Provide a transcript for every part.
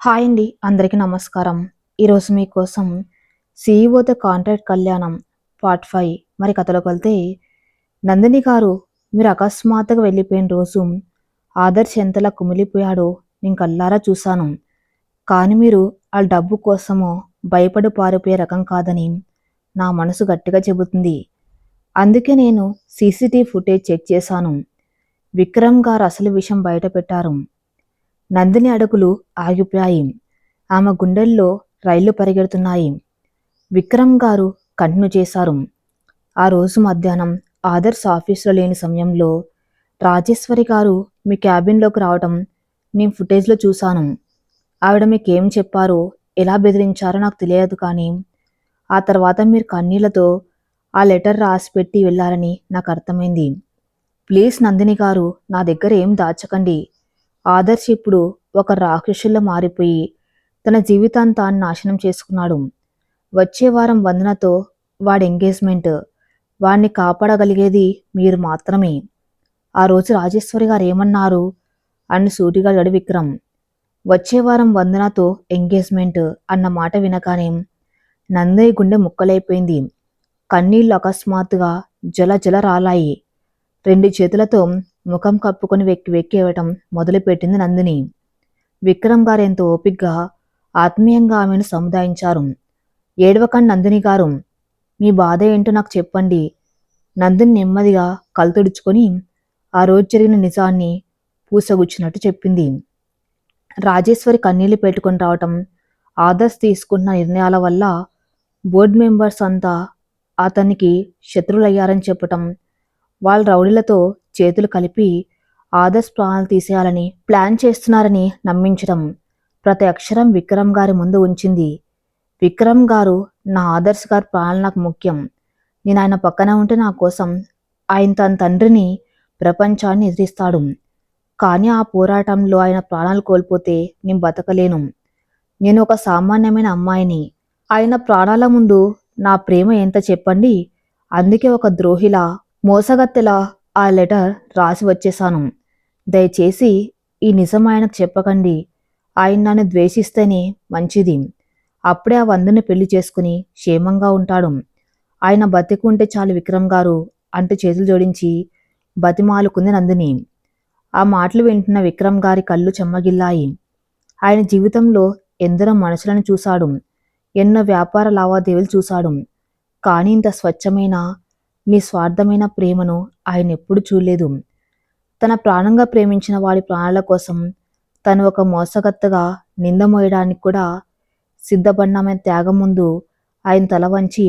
Hi అండి, అందరికీ నమస్కారం. ఈరోజు మీకోసం సీఈఓతో కాంట్రాక్ట్ కళ్యాణం పార్ట్ 5 మరి కథలోకి వెళ్తే, నందిని గారు మీరు అకస్మాత్తుగా వెళ్ళిపోయిన రోజు ఆదర్శ్ ఎంతలా కుమిలిపోయాడో నేను కళ్ళారా చూశాను. కానీ మీరు ఆ డబ్బు కోసమో భయపడి పారిపోయే రకం కాదని నా మనసు గట్టిగా చెబుతుంది. అందుకే నేను సీసీటీవీ ఫుటేజ్ చెక్ చేశాను. విక్రమ్ గారు అసలు విషయం బయట పెట్టారు. నందిని అడుగులు ఆగిపోయాయి. ఆమె గుండెల్లో రైళ్లు పరిగెడుతున్నాయి. విక్రమ్ గారు కంటిన్యూ చేశారు. ఆ రోజు మధ్యాహ్నం ఆదర్శ్ ఆఫీసులో లేని సమయంలో రాజేశ్వరి గారు మీ క్యాబిన్లోకి రావటం నేను ఫుటేజ్లో చూశాను. ఆవిడ మీకేం చెప్పారో, ఎలా బెదిరించారో నాకు తెలియదు, కానీ ఆ తర్వాత మీరు కన్నీళ్లతో ఆ లెటర్ రాసి పెట్టి వెళ్ళారని నాకు అర్థమైంది. ప్లీజ్ నందిని గారు, నా దగ్గర ఏం దాచకండి. ఆదర్శ్ ఇప్పుడు ఒక రాక్షసుల్లా మారిపోయి తన జీవితాన్ని తాను నాశనం చేసుకున్నాడు. వచ్చే వారం వందనతో వాడి ఎంగేజ్మెంట్. వాడిని కాపాడగలిగేది మీరు మాత్రమే. ఆ రోజు రాజేశ్వరి గారు ఏమన్నారు అని సూటిగా అడిగాడు విక్రమ్. వచ్చే వారం వందనతో ఎంగేజ్మెంట్ అన్న మాట వినగానే నందయ్య గుండె ముక్కలైపోయింది. కన్నీళ్లు అకస్మాత్తుగా జల జల రాలాయి. రెండు చేతులతో ముఖం కప్పుకొని వెక్కి వెక్కి ఇవ్వటం మొదలుపెట్టింది నందిని. విక్రమ్ గారు ఎంతో ఓపిగ్గా ఆత్మీయంగా ఆమెను సముదాయించారు. ఏడవకండి నందిని గారు, మీ బాధ ఏంటో నాకు చెప్పండి. నందిని నెమ్మదిగా కళ్ళు తుడుచుకొని ఆ రోజు జరిగిన నిజాన్ని పూసగుచ్చినట్టు చెప్పింది. రాజేశ్వరి కన్నీళ్లు పెట్టుకొని రావటం, ఆదర్శ్ తీసుకున్న నిర్ణయాల వల్ల బోర్డు మెంబర్స్ అంతా అతనికి శత్రువులయ్యారని చెప్పటం, వాళ్ళ రౌడీలతో చేతులు కలిపి ఆదర్శ్ ప్రాణాలు తీసేయాలని ప్లాన్ చేస్తున్నారని నమ్మించడం, ప్రతి అక్షరం విక్రమ్ గారి ముందు ఉంచింది. విక్రమ్ గారు, నా ఆదర్శ్ గారి ప్రాణాలు నాకు ముఖ్యం. నేను ఆయన పక్కన ఉంటే నా కోసం ఆయన తన తండ్రిని, ప్రపంచాన్ని ఎదిరిస్తాడు. కానీ ఆ పోరాటంలో ఆయన ప్రాణాలు కోల్పోతే నేను బతకలేను. నేను ఒక సామాన్యమైన అమ్మాయిని. ఆయన ప్రాణాల ముందు నా ప్రేమ ఎంత చెప్పండి. అందుకే ఒక ద్రోహిలా, మోసగత్తెలా ఆ లెటర్ రాసి వచ్చేశాను. దయచేసి ఈ నిజం ఆయనకు చెప్పకండి. ఆయన నన్ను ద్వేషిస్తేనే మంచిది. అప్పుడే ఆ వందుని పెళ్లి చేసుకుని క్షేమంగా ఉంటాడు. ఆయన బతికుంటే చాలు విక్రమ్ గారు అంటూ చేతులు జోడించి బతిమాలుకుంది నందిని. ఆ మాటలు వింటున్న విక్రమ్ గారి కళ్ళు చెమ్మగిల్లాయి. ఆయన జీవితంలో ఎందరో మనుషులను చూశాడు, ఎన్నో వ్యాపార లావాదేవీలు చూశాడు. కానీ ఇంత స్వచ్ఛమైన, నిస్వార్థమైన ప్రేమను ఆయన ఎప్పుడూ చూడలేదు. తన ప్రాణంగా ప్రేమించిన వాడి ప్రాణాల కోసం తను ఒక మోసగత్తగా నింద మోయడానికి కూడా సిద్ధపడినామె త్యాగం ముందు ఆయన తల వంచి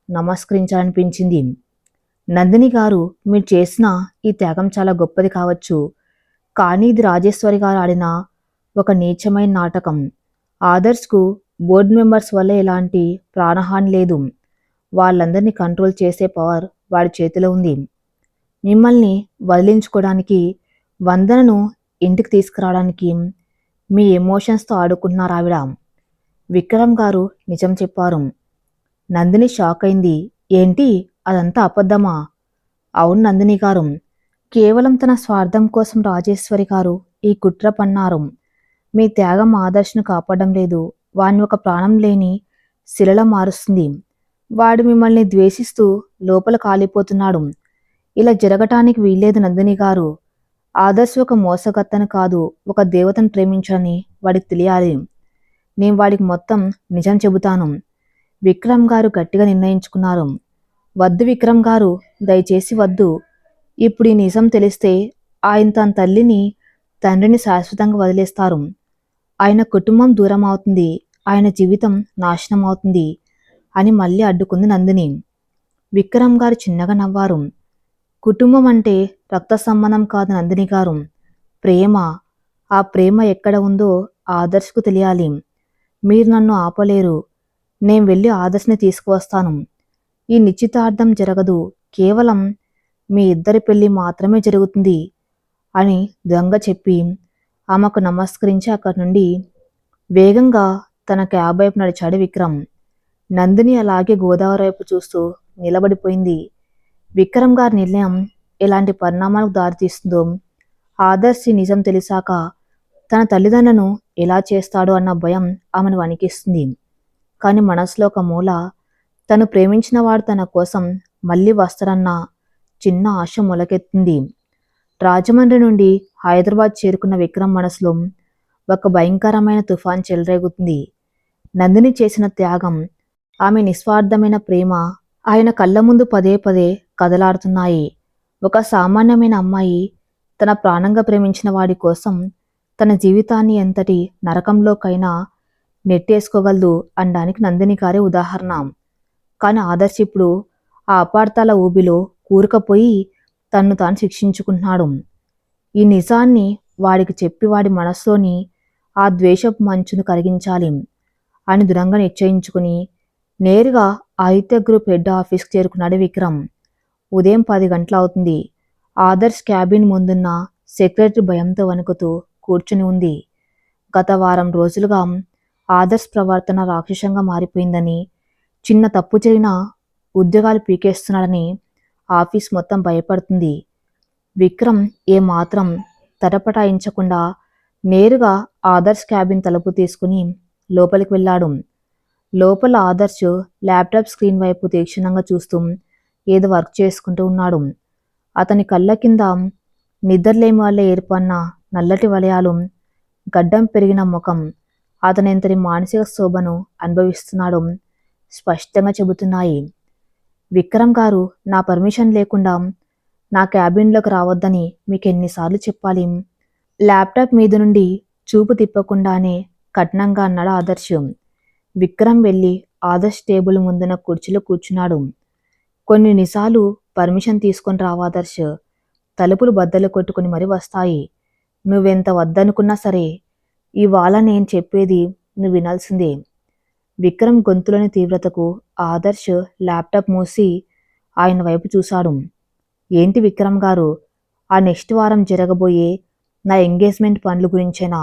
నమస్కరించాలనిపించింది. నందిని గారు, మీరు చేసిన ఈ త్యాగం చాలా గొప్పది కావచ్చు, కానీ ఇది రాజేశ్వరి గారు ఆడిన ఒక నీచమైన నాటకం. ఆదర్శ్కు బోర్డు మెంబర్స్ వల్ల ఎలాంటి ప్రాణహాని లేదు. వాళ్ళందరినీ కంట్రోల్ చేసే పవర్ వాడి చేతిలో ఉంది. మిమ్మల్ని వదిలించుకోవడానికి, వందనను ఇంటికి తీసుకురావడానికి మీ ఎమోషన్స్తో ఆడుకుంటున్నారు ఆవిడ. విక్రమ్ గారు నిజం చెప్పారు. నందిని షాక్ అయింది. ఏంటి, అదంతా అబద్ధమా? అవును నందిని గారు, కేవలం తన స్వార్థం కోసం రాజేశ్వరి గారు ఈ కుట్ర పన్నారు. మీ త్యాగం ఆదర్శను కాపాడడం లేదు, వాణ్ణి ఒక ప్రాణం లేని శిలలా మారుస్తుంది. వాడు మిమ్మల్ని ద్వేషిస్తూ లోపల కాలిపోతున్నాడు. ఇలా జరగటానికి వీల్లేదు నందిని గారు. ఆదర్శ్ ఒక మోసగత్తను కాదు, ఒక దేవతను ప్రేమించని వాడికి తెలియాలి. నేను వాడికి మొత్తం నిజం చెబుతాను. విక్రమ్ గారు గట్టిగా నిర్ణయించుకున్నారు. వద్దు విక్రమ్ గారు, దయచేసి వద్దు. ఇప్పుడు ఈ నిజం తెలిస్తే ఆయన తన తల్లిని, తండ్రిని శాశ్వతంగా వదిలేస్తారు. ఆయన కుటుంబం దూరం అవుతుంది, ఆయన జీవితం నాశనం అవుతుంది అని మళ్ళీ అడ్డుకుంది నందిని. విక్రమ్ గారు చిన్నగా నవ్వారు. కుటుంబం అంటే రక్త సంబంధం కాదు నందిని గారు, ప్రేమ. ఆ ప్రేమ ఎక్కడ ఉందో ఆదర్శ్కు తెలియాలి. మీరు నన్ను ఆపలేరు. నేను వెళ్ళి ఆదర్శ్ని తీసుకువస్తాను. ఈ నిశ్చితార్థం జరగదు, కేవలం మీ ఇద్దరి పెళ్లి మాత్రమే జరుగుతుంది అని దొంగ చెప్పి ఆమెకు నమస్కరించి అక్కడి నుండి వేగంగా తన క్యాబ్ వైపు నడిచాడు విక్రమ్. నందిని అలాగే గోదావరి వైపు చూస్తూ నిలబడిపోయింది. విక్రమ్ గారి నిర్ణయం ఎలాంటి పరిణామాలకు దారితీస్తుందో, ఆదర్శి నిజం తెలిసాక తన తల్లిదండ్రులను ఎలా చేస్తాడో అన్న భయం ఆమెను వణికిస్తుంది. కానీ మనసులో ఒక మూల తను ప్రేమించిన వాడు తన కోసం మళ్ళీ వస్తాడన్న చిన్న ఆశ మొలకెత్తింది. రాజమండ్రి నుండి హైదరాబాద్ చేరుకున్న విక్రమ్ మనసులో ఒక భయంకరమైన తుఫాన్ చెలరేగుతుంది. నందిని చేసిన త్యాగం, ఆమె నిస్వార్థమైన ప్రేమ ఆయన కళ్ళ ముందు పదే పదే కదలాడుతున్నాయి. ఒక సామాన్యమైన అమ్మాయి తన ప్రాణంగా ప్రేమించిన వాడి కోసం తన జీవితాన్ని ఎంతటి నరకంలోకైనా నెట్టేసుకోగలదు అనడానికి నందిని గారే ఉదాహరణ. కానీ ఆదర్శ్ ఇప్పుడు ఆ అపార్థాల ఊబిలో కూరుకుపోయి తన్ను తాను శిక్షించుకుంటున్నాడు. ఈ నిజాన్ని వాడికి చెప్పి వాడి మనసులోని ఆ ద్వేషపు మంచును కరిగించాలి అని దృఢంగా నిశ్చయించుకుని నేరుగా ఆదిత్య గ్రూప్ హెడ్ ఆఫీస్కి చేరుకున్నాడు విక్రమ్. ఉదయం 10 గంటలవుతుంది. ఆదర్శ్ క్యాబిన్ ముందున్న సెక్రటరీ భయంతో వణుకుతూ కూర్చుని ఉంది. గత వారం రోజులుగా ఆదర్శ్ ప్రవర్తన రాక్షసంగా మారిపోయిందని, చిన్న తప్పు జరిగినా ఉద్యోగాలు పీకేస్తున్నాడని ఆఫీస్ మొత్తం భయపడుతుంది. విక్రమ్ ఏమాత్రం తటపటాయించకుండా నేరుగా ఆదర్శ్ క్యాబిన్ తలుపు తీసుకుని లోపలికి వెళ్ళాడు. లోపల ఆదర్శ్ ల్యాప్టాప్ స్క్రీన్ వైపు తీక్షణంగా చూస్తూ ఏదో వర్క్ చేసుకుంటూ ఉన్నాడు. అతని కళ్ళ కింద నిద్రలేమి వల్ల ఏర్పడిన నల్లటి వలయాలు, గడ్డం పెరిగిన ముఖం అతని ఎంతటి మానసిక శోభను అనుభవిస్తున్నాడో స్పష్టంగా చెబుతున్నాయి. విక్రమ్ గారు, నా పర్మిషన్ లేకుండా నా క్యాబిన్లోకి రావద్దని మీకు ఎన్నిసార్లు చెప్పాలి? ల్యాప్టాప్ మీద నుండి చూపు తిప్పకుండానే కఠినంగా అన్నాడు ఆదర్శ్. విక్రమ్ వెళ్ళి ఆదర్శ్ టేబుల్ ముందున్న కుర్చీలో కూర్చున్నాడు. కొన్ని నిమిషాలు పర్మిషన్ తీసుకొని రావు ఆదర్శ్. తలుపులు బద్దలు కొట్టుకుని మరీ వస్తాయి. నువ్వెంత వద్దనుకున్నా సరే ఇవాళ నేను చెప్పేది నువ్వు వినాల్సిందే. విక్రమ్ గొంతులోని తీవ్రతకు ఆదర్శ్ ల్యాప్టాప్ మూసి ఆయన వైపు చూశాడు. ఏంటి విక్రమ్ గారు, ఆ నెక్స్ట్ వారం జరగబోయే నా ఎంగేజ్మెంట్ పనుల గురించేనా?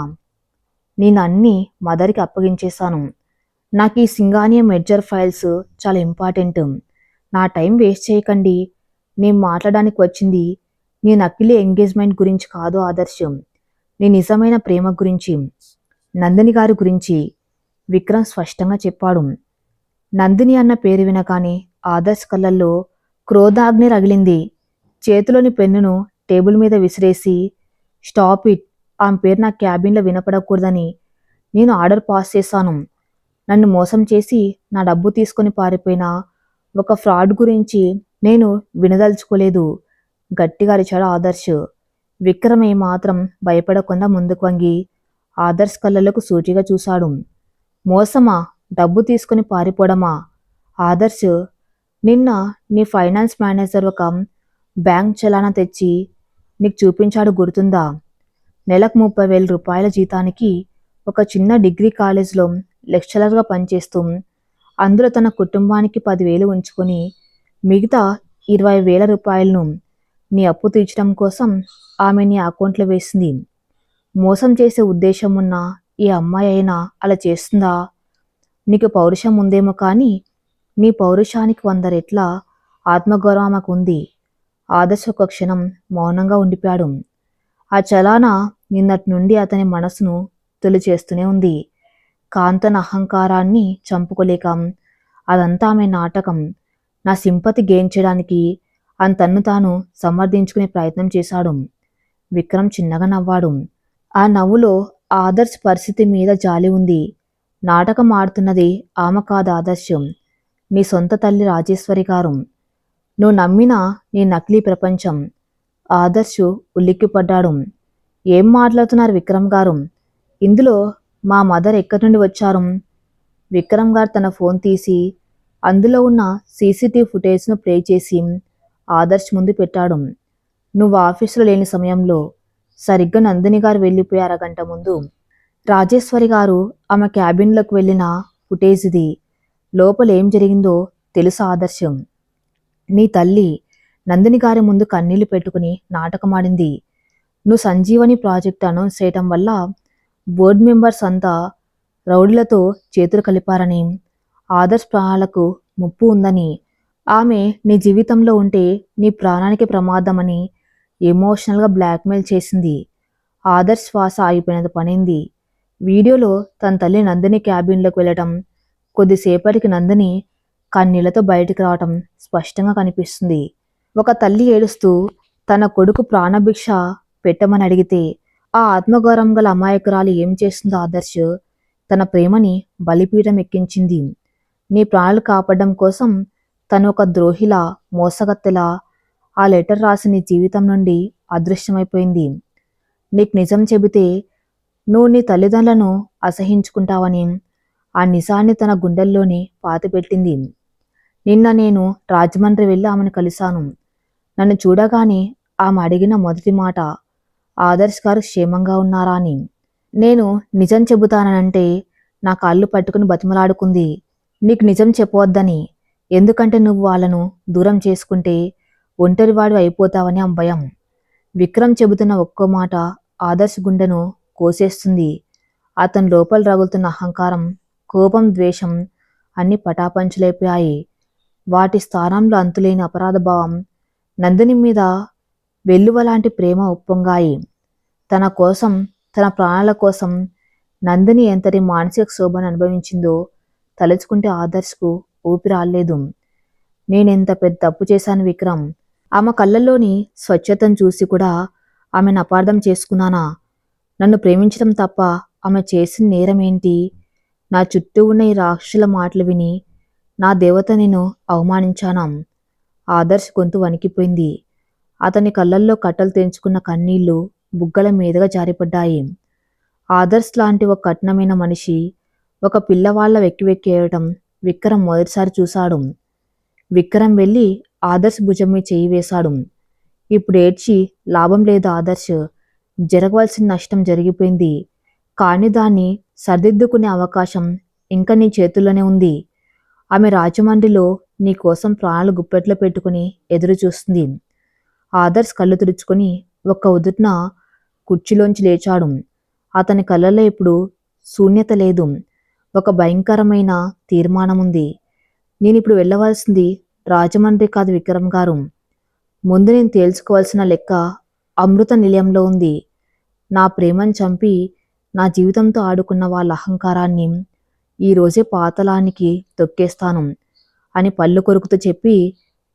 నేను అన్నీ మదర్కి అప్పగించేశాను. నాకు ఈ సింగానియా మెడ్జర్ ఫైల్స్ చాలా ఇంపార్టెంట్. నా టైం వేస్ట్ చేయకండి. నేను మాట్లాడడానికి వచ్చింది నీ నకిలీ ఎంగేజ్మెంట్ గురించి కాదు ఆదర్శం, నీ నిజమైన ప్రేమ గురించి, నందిని గారి గురించి విక్రమ్ స్పష్టంగా చెప్పాడు. నందిని అన్న పేరు వినగానే ఆదర్శ్ కళ్ళల్లో క్రోధాగ్ని రగిలింది. చేతిలోని పెన్నును టేబుల్ మీద విసిరేసి, స్టాప్ ఇట్, ఆమె పేరు నా క్యాబిన్లో వినపడకూడదని నేను ఆర్డర్ పాస్ చేశాను. నన్ను మోసం చేసి నా డబ్బు తీసుకొని పారిపోయిన ఒక ఫ్రాడ్ గురించి నేను వినదలుచుకోలేదు, గట్టిగా అరిచాడు ఆదర్శ్. విక్రమ్ ఏమాత్రం భయపడకుండా ముందుకు వంగి ఆదర్శ్ కళ్ళలోకి సూటిగా చూశాడు. మోసమా? డబ్బు తీసుకుని పారిపోవడమా? ఆదర్శ్, నిన్న నీ ఫైనాన్స్ మేనేజర్ ఒక బ్యాంక్ చలానా తెచ్చి నీకు చూపించాడు, గుర్తుందా? నెలకు 30,000 రూపాయల జీతానికి ఒక చిన్న డిగ్రీ కాలేజ్లో లెక్చరర్గా పనిచేస్తూ అందులో తన కుటుంబానికి 10,000 ఉంచుకొని మిగతా 20,000 రూపాయలను నీ అప్పు తీర్చడం కోసం ఆమె నీ అకౌంట్లో వేసింది. మోసం చేసే ఉద్దేశం ఉన్న ఈ అమ్మాయి అయినా అలా చేస్తుందా? నీకు పౌరుషం ఉందేమో కానీ నీ పౌరుషానికి 100 రెట్ల ఆత్మగౌరవం ఆమెకు ఉంది. ఆదర్శ్ ఒక క్షణం మౌనంగా ఉండిపోయాడు. ఆ చలానా నిన్నటి నుండి అతని మనసును తొలిచేస్తూనే ఉంది. కాంతన అహంకారాన్ని చంపుకోలేక అదంతా ఆమె నాటకం, నా సింపతి గెయిన్ చేయడానికి అని తన్ను తాను సమర్థించుకునే ప్రయత్నం చేశాడు. విక్రమ్ చిన్నగా నవ్వాడు. ఆ నవ్వులో ఆదర్శ్ పరిస్థితి మీద జాలి ఉంది. నాటకం ఆడుతున్నది ఆమె కాదు ఆదర్శం, నీ సొంత తల్లి రాజేశ్వరి గారు. నువ్వు నమ్మిన నీ నకిలీ ప్రపంచం. ఆదర్శ్ ఉలిక్కిపడ్డాడు. ఏం మాట్లాడుతున్నారు విక్రమ్ గారు? ఇందులో మా మదర్ ఎక్కడి నుండి వచ్చారు? విక్రమ్ గారు తన ఫోన్ తీసి అందులో ఉన్న సీసీటీవీ ఫుటేజ్ను ప్లే చేసి ఆదర్శ్ ముందు పెట్టాడు. నువ్వు ఆఫీసులో లేని సమయంలో సరిగ్గా నందిని గారు వెళ్ళిపోయే అరగంట ముందు రాజేశ్వరి గారు ఆమె క్యాబిన్లోకి వెళ్ళిన ఫుటేజ్ ఇది. లోపల ఏం జరిగిందో తెలుసు ఆదర్శం. నీ తల్లి నందిని గారి ముందు కన్నీళ్లు పెట్టుకుని నాటకమాడింది. నువ్వు సంజీవని ప్రాజెక్ట్ అనౌన్స్ చేయటం వల్ల బోర్డు మెంబర్స్ అంతా రౌడీలతో చేతులు కలిపారని, ఆదర్శ్ ప్రాణాలకు ముప్పు ఉందని, ఆమె నీ జీవితంలో ఉంటే నీ ప్రాణానికి ప్రమాదమని ఎమోషనల్గా బ్లాక్మెయిల్ చేసింది. ఆదర్శ్ శ్వాస ఆగిపోయినంత పనింది. వీడియోలో తన తల్లి నందిని క్యాబిన్లోకి వెళ్ళటం, కొద్దిసేపటికి నందిని కన్నీళ్లతో బయటికి రావటం స్పష్టంగా కనిపిస్తుంది. ఒక తల్లి ఏడుస్తూ తన కొడుకు ప్రాణభిక్ష పెట్టమని అడిగితే ఆ ఆత్మగౌరవం గల అమాయకురాలు ఏం చేస్తుందో ఆదర్శ్ తన ప్రేమని బలిపీఠం ఎక్కించింది. నీ ప్రాణాలు కాపాడడం కోసం తను ఒక ద్రోహిలా, మోసగత్తెలా ఆ లెటర్ రాసి నీ జీవితం నుండి అదృశ్యమైపోయింది. నీకు నిజం చెబితే నువ్వు నీ తల్లిదండ్రులను అసహించుకుంటావని ఆ నిజాన్ని తన గుండెల్లోనే పాతిపెట్టింది. నిన్న నేను రాజమండ్రి వెళ్ళి ఆమెను కలిశాను. నన్ను చూడగానే ఆమె అడిగిన మొదటి మాట ఆదర్శ్ గారు క్షేమంగా ఉన్నారా అని. నేను నిజం చెబుతానంటే నా కాళ్ళు పట్టుకుని బతిమలాడుకుంది. నీకు నిజం చెప్పవద్దని, ఎందుకంటే నువ్వు వాళ్ళను దూరం చేసుకుంటే ఒంటరివాడు అయిపోతావని ఆమె భయం. విక్రమ్ చెబుతున్న ఒక్కో మాట ఆదర్శ్ గుండెను కోసేస్తుంది. అతని లోపల రగులుతున్న అహంకారం, కోపం, ద్వేషం అన్ని పటాపంచలైపోయాయి. వాటి స్థానంలో అంతులేని అపరాధభావం, నందిని మీద వెల్లువలాంటి ప్రేమ ఉప్పొంగాయి. తన కోసం, తన ప్రాణాల కోసం నందిని ఎంతటి మానసిక శోభను అనుభవించిందో తలుచుకుంటే ఆదర్శ్కు ఊపిరాడలేదు. నేనెంత పెద్ద తప్పు చేశాను విక్రమ్. ఆమె కళ్ళల్లోని స్వచ్ఛతను చూసి కూడా ఆమెను అపార్థం చేసుకున్నానా? నన్ను ప్రేమించడం తప్ప ఆమె చేసిన నేరమేంటి? నా చుట్టూ ఉన్న ఈ రాక్షసుల మాటలు విని నా దేవత నేను అవమానించానా? ఆదర్శ్ గొంతు వణికిపోయింది. అతని కళ్ళల్లో కట్టలు తెంచుకున్న కన్నీళ్లు బుగ్గల మీదుగా జారిపడ్డాయి. ఆదర్శ్ లాంటి ఒక కఠినమైన మనిషి ఒక పిల్లవాళ్ల వెక్కి ఏడటం విక్రమ్ మొదటిసారి చూశాడు. విక్రమ్ వెళ్ళి ఆదర్శ్ భుజం మీద చేయి వేశాడు. ఇప్పుడు ఏడ్చి లాభం లేదు ఆదర్శ్. జరగవలసిన నష్టం జరిగిపోయింది. కానీ దాన్ని సరిదిద్దుకునే అవకాశం ఇంకా నీ చేతుల్లోనే ఉంది. ఆమె రాజమండ్రిలో నీ కోసం ప్రాణాలు గుప్పెట్లో పెట్టుకుని ఎదురు చూస్తుంది. ఆదర్శ్ కళ్ళు తుడుచుకొని ఒక్క ఉదుట్న కుర్చీలోంచి లేచాడు. అతని కళ్ళల్లో ఇప్పుడు శూన్యత లేదు, ఒక భయంకరమైన తీర్మానం ఉంది. నేనిప్పుడు వెళ్ళవలసింది రాజమండ్రి కాదు విక్రమ్ గారు. ముందు నేను తేల్చుకోవాల్సిన లెక్క అమృత నిలయంలో ఉంది. నా ప్రేమను చంపి నా జీవితంతో ఆడుకున్న వాళ్ళ అహంకారాన్ని ఈరోజే పాతలానికి తొక్కేస్తాను అని పళ్ళు కొరుకుతూ చెప్పి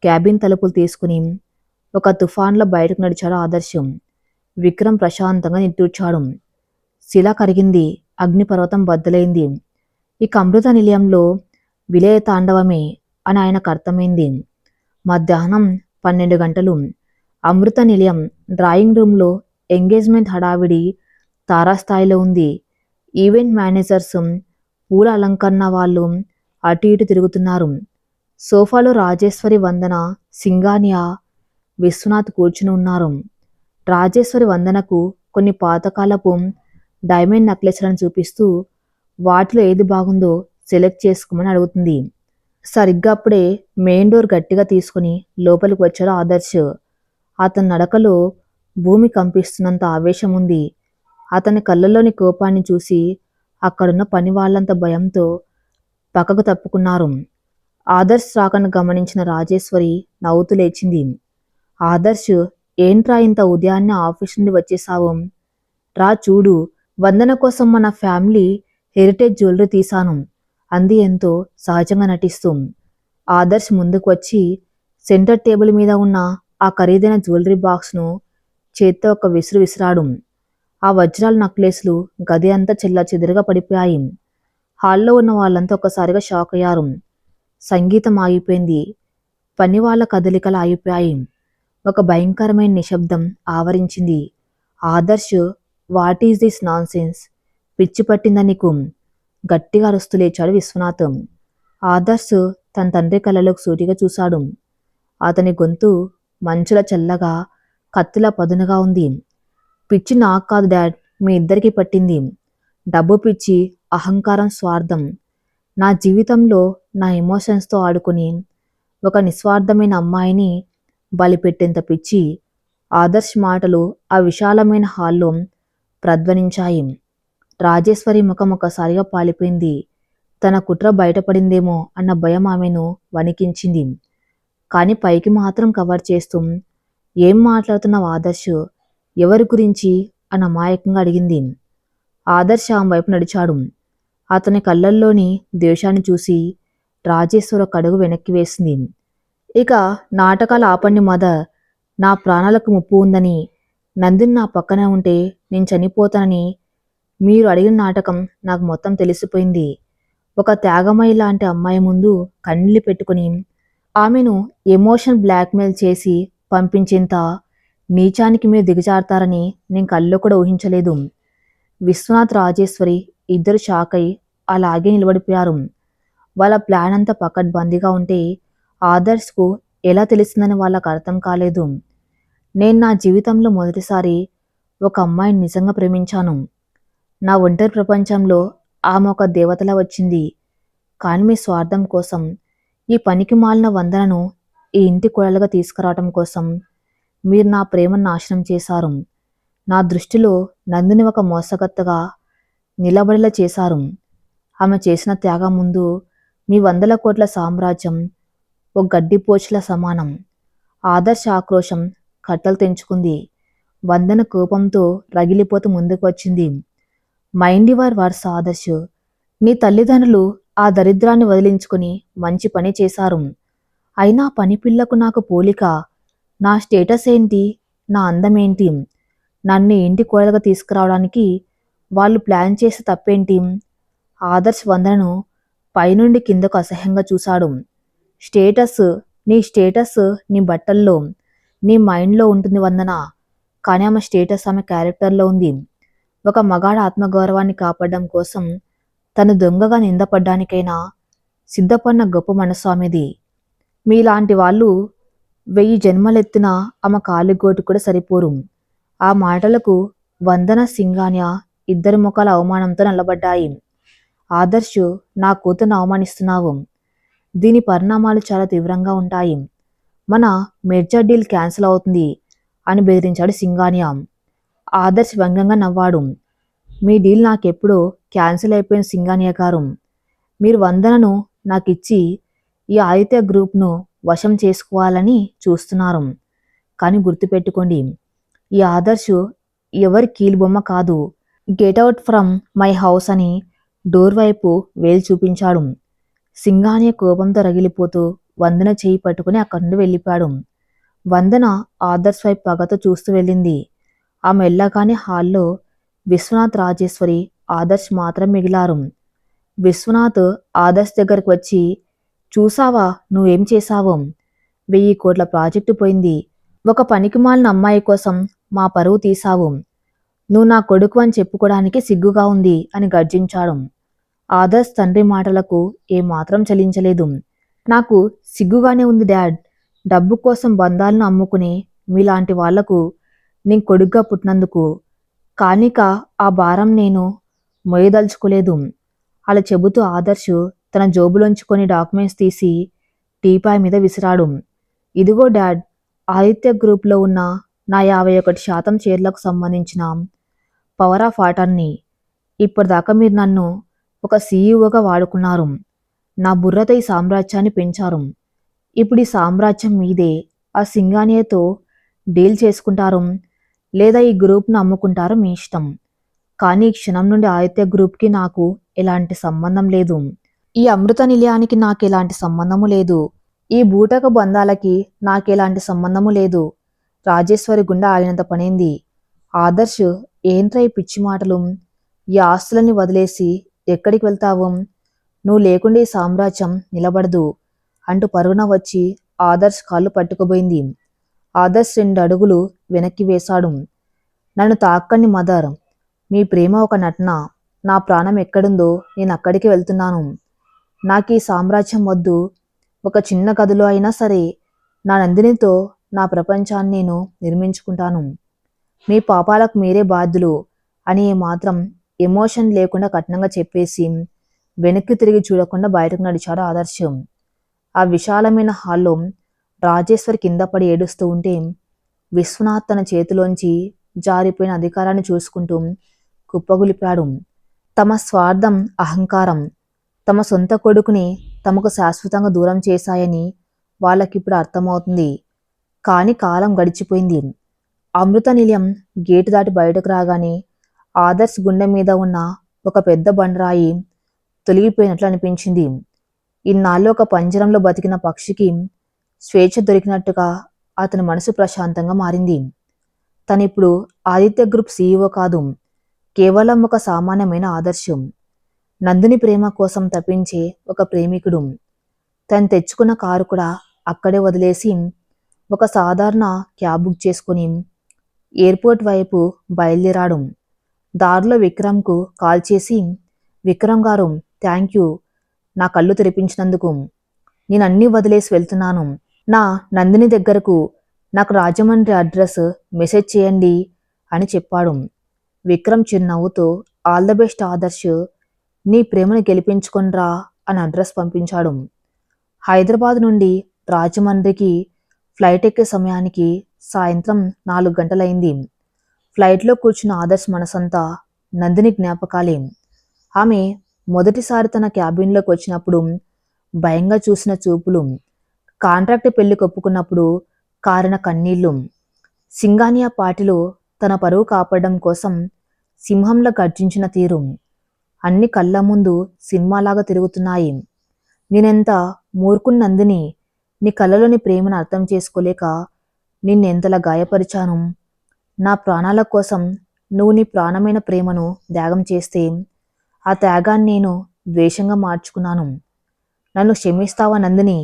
క్యాబిన్ తలుపులు తీసుకుని ఒక తుఫాన్లో బయటకు నడిచాడు ఆదర్శం. విక్రమ్ ప్రశాంతంగా నిట్టూర్చాడు. శిల కరిగింది, అగ్నిపర్వతం బద్దలైంది. ఇక అమృత నిలయంలో విలయ తాండవమే అని ఆయనకు అర్థమైంది. మధ్యాహ్నం 12 గంటలు. అమృత నిలయం డ్రాయింగ్ రూమ్లో ఎంగేజ్మెంట్ హడావిడి తారాస్థాయిలో ఉంది. ఈవెంట్ మేనేజర్స్, పూల అలంకరణ వాళ్ళు అటు ఇటు తిరుగుతున్నారు. సోఫాలో రాజేశ్వరి, వందన, సింగానియా, విశ్వనాథ్ కూర్చుని ఉన్నారు. రాజేశ్వరి వందనకు కొన్ని పాతకాలపు డైమండ్ నెక్లెస్లను చూపిస్తూ వాటిలో ఏది బాగుందో సెలెక్ట్ చేసుకోమని అడుగుతుంది. సరిగ్గా అప్పుడే మెయిన్ డోర్ గట్టిగా తీసుకుని లోపలికి వచ్చాడు ఆదర్శ్. అతని నడకలో భూమి కంపిస్తున్నంత ఆవేశం ఉంది. అతని కళ్ళల్లోని కోపాన్ని చూసి అక్కడున్న పని వాళ్ళంత భయంతో పక్కకు తప్పుకున్నారు. ఆదర్శ్ రాకను గమనించిన రాజేశ్వరి నవ్వుతూ లేచింది. ఆదర్శ్, ఏంట్రా ఇంత ఉదయాన్నే ఆఫీస్ నుండి వచ్చేసావు? రా చూడు, వందన కోసం మన ఫ్యామిలీ హెరిటేజ్ జ్యువెలరీ తీశాను అంది ఎంతో సహజంగా నటిస్తూ. ఆదర్శ్ ముందుకు వచ్చి సెంటర్ టేబుల్ మీద ఉన్న ఆ ఖరీదైన జ్యువెలరీ బాక్స్ను చేత్తో ఒక విసురు విసిరాడు. ఆ వజ్రాల నక్లెస్లు గది అంతా చెల్లాచెదురుగా పడిపోయాయి. హాల్లో ఉన్న వాళ్ళంతా ఒక్కసారిగా షాక్ అయ్యారు. సంగీతం ఆగిపోయింది. పని వాళ్ళ కదలికలు ఆగిపోయాయి. ఒక భయంకరమైన నిశ్శబ్దం ఆవరించింది. Adarsh, what is this nonsense? పిచ్చి పట్టిందా నీకు? గట్టిగా అరుస్తూ లేచాడు విశ్వనాథ్. ఆదర్శ్ తన తండ్రి కళ్ళలోకి సూటిగా చూశాడు. అతని గొంతు మంచుల చల్లగా, కత్తిలా పదునుగా ఉంది. పిచ్చి నాకు కాదు డాడ్, మీ ఇద్దరికీ పట్టింది. డబ్బు పిచ్చి, అహంకారం, స్వార్థం. నా జీవితంలో నా ఎమోషన్స్తో ఆడుకుని ఒక నిస్వార్థమైన అమ్మాయిని బలిపెట్టేంత పిచ్చి. ఆదర్శ్ మాటలు ఆ విశాలమైన హాల్లో ప్రధ్వనించాయి. రాజేశ్వరి ముఖం ఒకసారిగా పాలిపోయింది. తన కుట్ర బయటపడిందేమో అన్న భయం ఆమెను వణికించింది. కానీ పైకి మాత్రం కవర్ చేస్తూ, ఏం మాట్లాడుతున్నావు ఆదర్శ్? ఎవరి గురించి? అని అమాయకంగా అడిగింది. ఆదర్శ్ ఆమె వైపు నడిచాడు. అతని కళ్ళల్లోని ద్వేషాన్ని చూసి రాజేశ్వరి ఒక అడుగు వెనక్కి వేసింది. ఇక నాటకాలు ఆపండి మదర్. నా ప్రాణాలకు ముప్పు ఉందని, నందిని నా పక్కనే ఉంటే నేను చనిపోతానని మీరు అడిగిన నాటకం నాకు మొత్తం తెలిసిపోయింది. ఒక త్యాగమయ్య లాంటి అమ్మాయి ముందు కన్నీళ్లు పెట్టుకుని ఆమెను ఎమోషన్ బ్లాక్మెయిల్ చేసి పంపించేంత నీచానికి మీరు దిగజారుతారని నేను కల్లో కూడా ఊహించలేదు. విశ్వనాథ్, రాజేశ్వరి ఇద్దరు షాక్ అయి అలాగే నిలబడిపోయారు. వాళ్ళ ప్లాన్ అంతా పకడ్బందీగా ఉంటే ఆదర్శ్కు ఎలా తెలిసిందని వాళ్ళకు అర్థం కాలేదు. నేను నా జీవితంలో మొదటిసారి ఒక అమ్మాయిని నిజంగా ప్రేమించాను. నా ఒంటరి ప్రపంచంలో ఆమె ఒక దేవతలా వచ్చింది. కానీ మీ స్వార్థం కోసం, ఈ పనికి మాలిన వందనను ఈ ఇంటి కోడలుగా తీసుకురావటం కోసం మీరు నా ప్రేమను నాశనం చేశారు. నా దృష్టిలో నందిని ఒక మోసగత్తగా నిలబడేలా చేశారు. ఆమె చేసిన త్యాగం ముందు మీ 100 కోట్ల సామ్రాజ్యం ఒక గడ్డిపోచుల సమానం. ఆదర్శ ఆక్రోశం కట్టలు తెంచుకుంది. వందన కోపంతో రగిలిపోతూ ముందుకు వచ్చింది. Mind your words Adarsh. నీ తల్లిదండ్రులు ఆ దరిద్రాన్ని వదిలించుకుని మంచి పని చేశారు. అయినా పని పిల్లకు నాకు పోలిక. నా స్టేటస్ ఏంటి, నా అందమేంటి, నన్ను ఇంటి కోడలుగా తీసుకురావడానికి వాళ్ళు ప్లాన్ చేసి తప్పేంటి? ఆదర్శ్ వందనను పైనుండి కిందకు అసహ్యంగా చూశాడు. స్టేటస్, నీ స్టేటస్ నీ బట్టల్లో, నీ మైండ్లో ఉంటుంది వందన. కానీ ఆమె స్టేటస్ ఆమె క్యారెక్టర్లో ఉంది. ఒక మగాడి ఆత్మగౌరవాన్ని కాపాడడం కోసం తను దొంగగా నిందపడ్డానికైనా సిద్ధపడిన గొప్ప మనసు ఆమెది. మీలాంటి వాళ్ళు 1000 జన్మలెత్తినా ఆమె కాలిగోటు కూడా సరిపోరు. ఆ మాటలకు వందన, సింగాన్య ఇద్దరి ముఖాల అవమానంతో నిలబడ్డాయి. ఆదర్శ్, నా కూతురును అవమానిస్తున్నావు. దీని పరిణామాలు చాలా తీవ్రంగా ఉంటాయి. మన మెర్జర్ డీల్ క్యాన్సిల్ అవుతుంది అని బెదిరించాడు సింగానియా. ఆదర్శ్ వ్యంగ్యంగా నవ్వాడు. మీ డీల్ నాకెప్పుడో క్యాన్సిల్ అయిపోయిన సింగానియా గారు. మీరు వందనను నాకిచ్చి ఈ ఆదిత్య గ్రూప్ను వశం చేసుకోవాలని చూస్తున్నారు. కానీ గుర్తుపెట్టుకోండి, ఈ ఆదర్శ్ ఎవరి కీలుబొమ్మ కాదు. గెట్అవుట్ ఫ్రమ్ మై హౌస్ అని డోర్ వైపు వేలు చూపించాడు. సింగానియా కోపంతో రగిలిపోతూ వందన చేయి పట్టుకుని అక్కడి నుండి వెళ్ళిపోయాడు. వందన ఆదర్శ్ వైపు పగతో చూస్తూ వెళ్ళింది. ఆమె వెళ్ళగానే హాల్లో విశ్వనాథ్, రాజేశ్వరి, ఆదర్శ్ మాత్రం మిగిలారు. విశ్వనాథ్ ఆదర్శ్ దగ్గరకు వచ్చి, చూసావా నువ్వేం చేశావో? 1000 కోట్ల ప్రాజెక్టు పోయింది. ఒక పనికిమాలిన అమ్మాయి కోసం మా పరువు తీశావు. నువ్వు నా కొడుకు అని చెప్పుకోవడానికి సిగ్గుగా ఉంది అని గర్జించాడు. ఆదర్శ్ తండ్రి మాటలకు ఏమాత్రం చలించలేదు. నాకు సిగ్గుగానే ఉంది డాడ్. డబ్బు కోసం బంధాలను అమ్ముకునే మీలాంటి వాళ్లకు నేను కొడుగ్గా పుట్టినందుకు. కానిక ఆ భారం నేను మోయదలుచుకోలేదు. అలా చెబుతూ ఆదర్శ్ తన జోబులోంచి కొన్ని డాక్యుమెంట్స్ తీసి టీపాయ్ మీద విసిరాడు. ఇదిగో డాడ్, ఆదిత్య గ్రూప్లో ఉన్న నా 51% షేర్లకు సంబంధించిన పవర్ ఆఫ్ ఆటర్నీ. ఇప్పటిదాకా మీరు నన్ను ఒక సీఈఓగా వాడుకున్నారు. నా బుర్రతో ఈ సామ్రాజ్యాన్ని పెంచారు. ఇప్పుడు ఈ సామ్రాజ్యం మీదే. ఆ సింగానియాతో డీల్ చేసుకుంటారు లేదా ఈ గ్రూప్ను అమ్ముకుంటారో మీ ఇష్టం. కానీ ఈ క్షణం నుండి ఆదిత్య గ్రూప్కి నాకు ఎలాంటి సంబంధం లేదు. ఈ అమృత నిలయానికి నాకు ఎలాంటి సంబంధము లేదు. ఈ బూటక బంధాలకి నాకెలాంటి సంబంధము లేదు. రాజేశ్వరి గుండె ఆగినంత పనైంది. ఆదర్శ్, ఏంట్రా ఈ పిచ్చి మాటలు? ఈ ఆస్తులని వదిలేసి ఎక్కడికి వెళ్తావు? నువ్వు లేకుండా ఈ సామ్రాజ్యం నిలబడదు అంటూ పరుగున వచ్చి ఆదర్శ్ కాళ్ళు పట్టుకుపోయింది. ఆదర్శ్ 2 అడుగులు వెనక్కి వేశాడు. నన్ను తాకండి మదర్. మీ ప్రేమ ఒక నటన. నా ప్రాణం ఎక్కడుందో నేను అక్కడికి వెళ్తున్నాను. నాకు ఈ సామ్రాజ్యం వద్దు. ఒక చిన్న గదిలో అయినా సరే నా నందినితో నా ప్రపంచాన్ని నేను నిర్మించుకుంటాను. మీ పాపాలకు మీరే బాధ్యులు అని ఏమాత్రం ఎమోషన్ లేకుండా కఠినంగా చెప్పేసి వెనక్కి తిరిగి చూడకుండా బయటకు నడిచాడు ఆదర్శ్. ఆ విశాలమైన హాల్లో రాజేశ్వరి కింద పడి ఏడుస్తూ ఉంటే విశ్వనాథ్ తన చేతిలోంచి జారిపోయిన అధికారాన్ని చూసుకుంటూ కుప్పగులిపాడు. తమ స్వార్థం, అహంకారం తమ సొంత కొడుకుని తమకు శాశ్వతంగా దూరం చేశాయని వాళ్ళకిప్పుడు అర్థమవుతుంది. కానీ కాలం గడిచిపోయింది. అమృత నిలయం గేటు దాటి బయటకు రాగానే ఆదర్శ్ గుండె మీద ఉన్న ఒక పెద్ద బండరాయి తొలగిపోయినట్లు అనిపించింది. ఇన్నాళ్ళు ఒక పంజరంలో బతికిన పక్షికి స్వేచ్ఛ దొరికినట్టుగా అతని మనసు ప్రశాంతంగా మారింది. తనిప్పుడు ఆదిత్య గ్రూప్ సీఈఓ కాదు, కేవలం ఒక సామాన్యమైన ఆదర్శం. నందిని ప్రేమ కోసం తప్పించే ఒక ప్రేమికుడు. తను తెచ్చుకున్న కారు కూడా అక్కడే వదిలేసి ఒక సాధారణ క్యాబ్ బుక్ చేసుకుని ఎయిర్పోర్ట్ వైపు బయలుదేరాడు. దారిలో విక్రమ్కు కాల్ చేసి, విక్రమ్ గారు, థ్యాంక్ యూ నా కళ్ళు తెరిపించినందుకు. నేను అన్నీ వదిలేసి వెళ్తున్నాను. నా నందిని దగ్గరకు నాకు రాజమండ్రి అడ్రస్ మెసేజ్ చేయండి అని చెప్పాడు. విక్రమ్ చిరునవ్వుతో, ఆల్ ద బెస్ట్ ఆదర్శ్, నీ ప్రేమను గెలిపించుకొనిరా అని అడ్రస్ పంపించాడు. హైదరాబాద్ నుండి రాజమండ్రికి ఫ్లైట్ ఎక్కే సమయానికి సాయంత్రం 4 గంటలైంది. ఫ్లైట్లో కూర్చున్న ఆదర్శ్ మనసంతా నందిని జ్ఞాపకాలే. ఆమె మొదటిసారి తన క్యాబిన్లోకి వచ్చినప్పుడు భయంగా చూసిన చూపులు, కాంట్రాక్ట్ పెళ్లికి ఒప్పుకున్నప్పుడు కారిన కన్నీళ్లు, సింగానియా పార్టీలో తన పరువు కాపాడడం కోసం సింహంలా గర్జించిన తీరు, అన్ని కళ్ళ ముందు సినిమాలాగా తిరుగుతున్నాయి. నేనెంత మూర్ఖుని నందిని, నీ కళ్ళలోని ప్రేమను అర్థం చేసుకోలేక నిన్నెంతలా గాయపరిచాను. నా ప్రాణాల కోసం నువ్వు నీ ప్రాణమైన ప్రేమను త్యాగం చేస్తే ఆ త్యాగాన్ని నేను ద్వేషంగా మార్చుకున్నాను. నన్ను క్షమిస్తావా నందిని?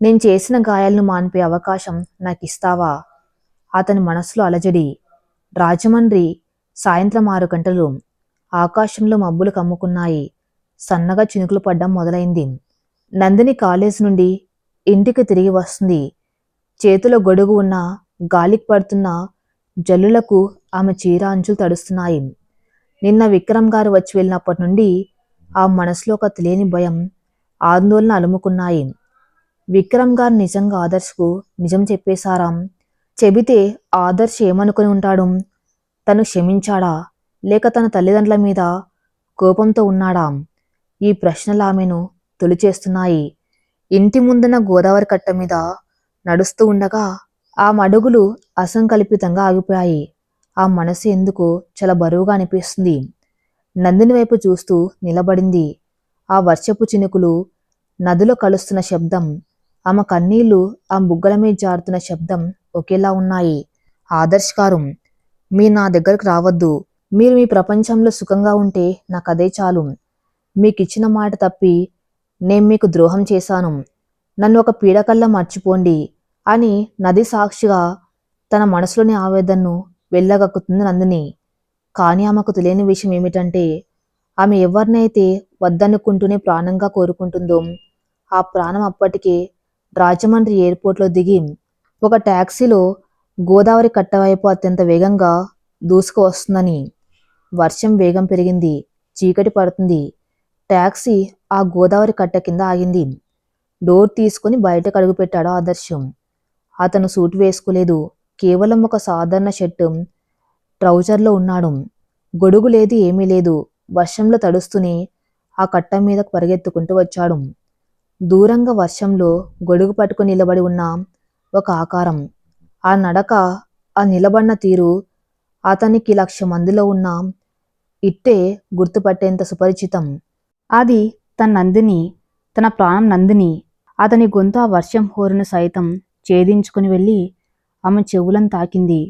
నేను చేసిన గాయాలను మాన్పే అవకాశం నాకు ఇస్తావా? అతని మనసులో అలజడి. రాజమండ్రి సాయంత్రం 6 గంటలు. ఆకాశంలో మబ్బులు కమ్ముకున్నాయి. సన్నగా చినుకులు పడ్డం మొదలైంది. నందిని కాలేజ్ నుండి ఇంటికి తిరిగి వస్తుంది. చేతిలో గొడుగు ఉన్న గాలికి పడుతున్న జల్లులకు ఆమె చీర అంచులు తడుస్తున్నాయి. నిన్న విక్రమ్ గారు వచ్చి వెళ్ళినప్పటి నుండి ఆ మనసులో ఒక తెలియని భయం, ఆందోళన అలుముకున్నాయి. విక్రమ్ గారు నిజంగా ఆదర్శ్కు నిజం చెప్పేశారా? చెబితే ఆదర్శ్ ఏమనుకుని ఉంటాడు? తను క్షమించాడా, లేక తన తల్లిదండ్రుల మీద కోపంతో ఉన్నాడా? ఈ ప్రశ్నలు ఆమెను తొలిచేస్తున్నాయి. ఇంటి ముందున్న గోదావరి కట్ట మీద నడుస్తూ ఉండగా ఆ అడుగులు అసంకల్పితంగా ఆగిపోయాయి. ఆ మనసు ఎందుకో చాలా బరువుగా అనిపిస్తుంది. నందిని వైపు చూస్తూ నిలబడింది. ఆ వర్షపు చినుకులు నదిలో కలుస్తున్న శబ్దం, ఆమె కన్నీళ్లు ఆ బుగ్గల మీద జారుతున్న శబ్దం ఒకేలా ఉన్నాయి. ఆదర్శ్ గారు, మీరు నా దగ్గరకు రావద్దు. మీరు మీ ప్రపంచంలో సుఖంగా ఉంటే నాకు అదే చాలు. మీకిచ్చిన మాట తప్పి నేను మీకు ద్రోహం చేశాను. నన్ను ఒక పీడకల్లా మర్చిపోండి అని నది సాక్షిగా తన మనసులోని ఆవేదనను వెళ్ళగక్కుతుంది నందిని. కానీ ఆమెకు తెలియని విషయం ఏమిటంటే, ఆమె ఎవరినైతే వద్దనుకుంటూనే ప్రాణంగా కోరుకుంటుందో ఆ ప్రాణం అప్పటికే రాజమండ్రి ఎయిర్పోర్ట్లో దిగి ఒక ట్యాక్సీలో గోదావరి కట్టవైపు అత్యంత వేగంగా దూసుకు వస్తుందని. వర్షం వేగం పెరిగింది. చీకటి పడుతుంది. ట్యాక్సీ ఆ గోదావరి కట్ట కింద ఆగింది. డోర్ తీసుకుని బయటకు అడుగుపెట్టాడు ఆదర్శం. అతను సూట్ వేసుకోలేదు. కేవలం ఒక సాధారణ షర్టు, ట్రౌజర్లో ఉన్నాడు. గొడుగు లేదు, ఏమీ లేదు. వర్షంలో తడుస్తూనే ఆ కట్ట మీదకు పరిగెత్తుకుంటూ వచ్చాడు. దూరంగా వర్షంలో గొడుగు పట్టుకుని నిలబడి ఉన్న ఒక ఆకారం. ఆ నడక, ఆ నిలబడిన తీరు అతనికి 1,00,000 మందిలో ఉన్న ఇట్టే గుర్తుపట్టేంత సుపరిచితం. అది తన నందిని, తన ప్రాణం నందిని. అతని గొంతు ఆ వర్షం హోరును సైతం ఛేదించుకుని వెళ్ళి ఆమె చెవులను తాకింది.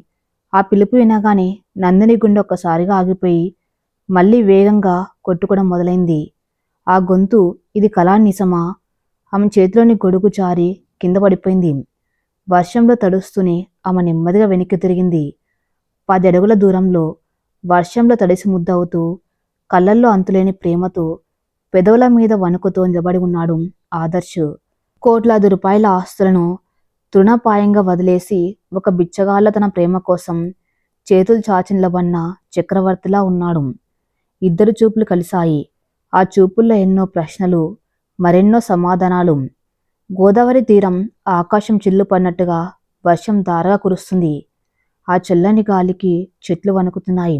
ఆ పిలుపు వినగానే నందిని గుండె ఒక్కసారిగా ఆగిపోయి మళ్ళీ వేగంగా కొట్టుకోవడం మొదలైంది. ఆ గొంతు, ఇది కళా నిజమా? ఆమె చేతిలోని గొడుగు జారి కింద పడిపోయింది. వర్షంలో తడుస్తూనే ఆమె నెమ్మదిగా వెనక్కి తిరిగింది. 10 అడుగుల దూరంలో వర్షంలో తడిసి ముద్దవుతూ, కళ్ళల్లో అంతులేని ప్రేమతో, పెదవుల మీద వణుకుతో నిలబడి ఉన్నాడు ఆదర్శ్. కోట్లాది రూపాయల ఆస్తులను తృణపాయంగా వదిలేసి ఒక బిచ్చగాళ్ళ తన ప్రేమ కోసం చేతులు చాచి నిలబడిన చక్రవర్తిలా ఉన్నాడు. ఇద్దరు చూపులు కలిశాయి. ఆ చూపుల్లో ఎన్నో ప్రశ్నలు, మరెన్నో సమాధానాలు. గోదావరి తీరం ఆకాశం చిల్లు పడినట్టుగా వర్షం ధారగా కురుస్తుంది. ఆ చల్లని గాలికి చెట్లు వణుకుతున్నాయి.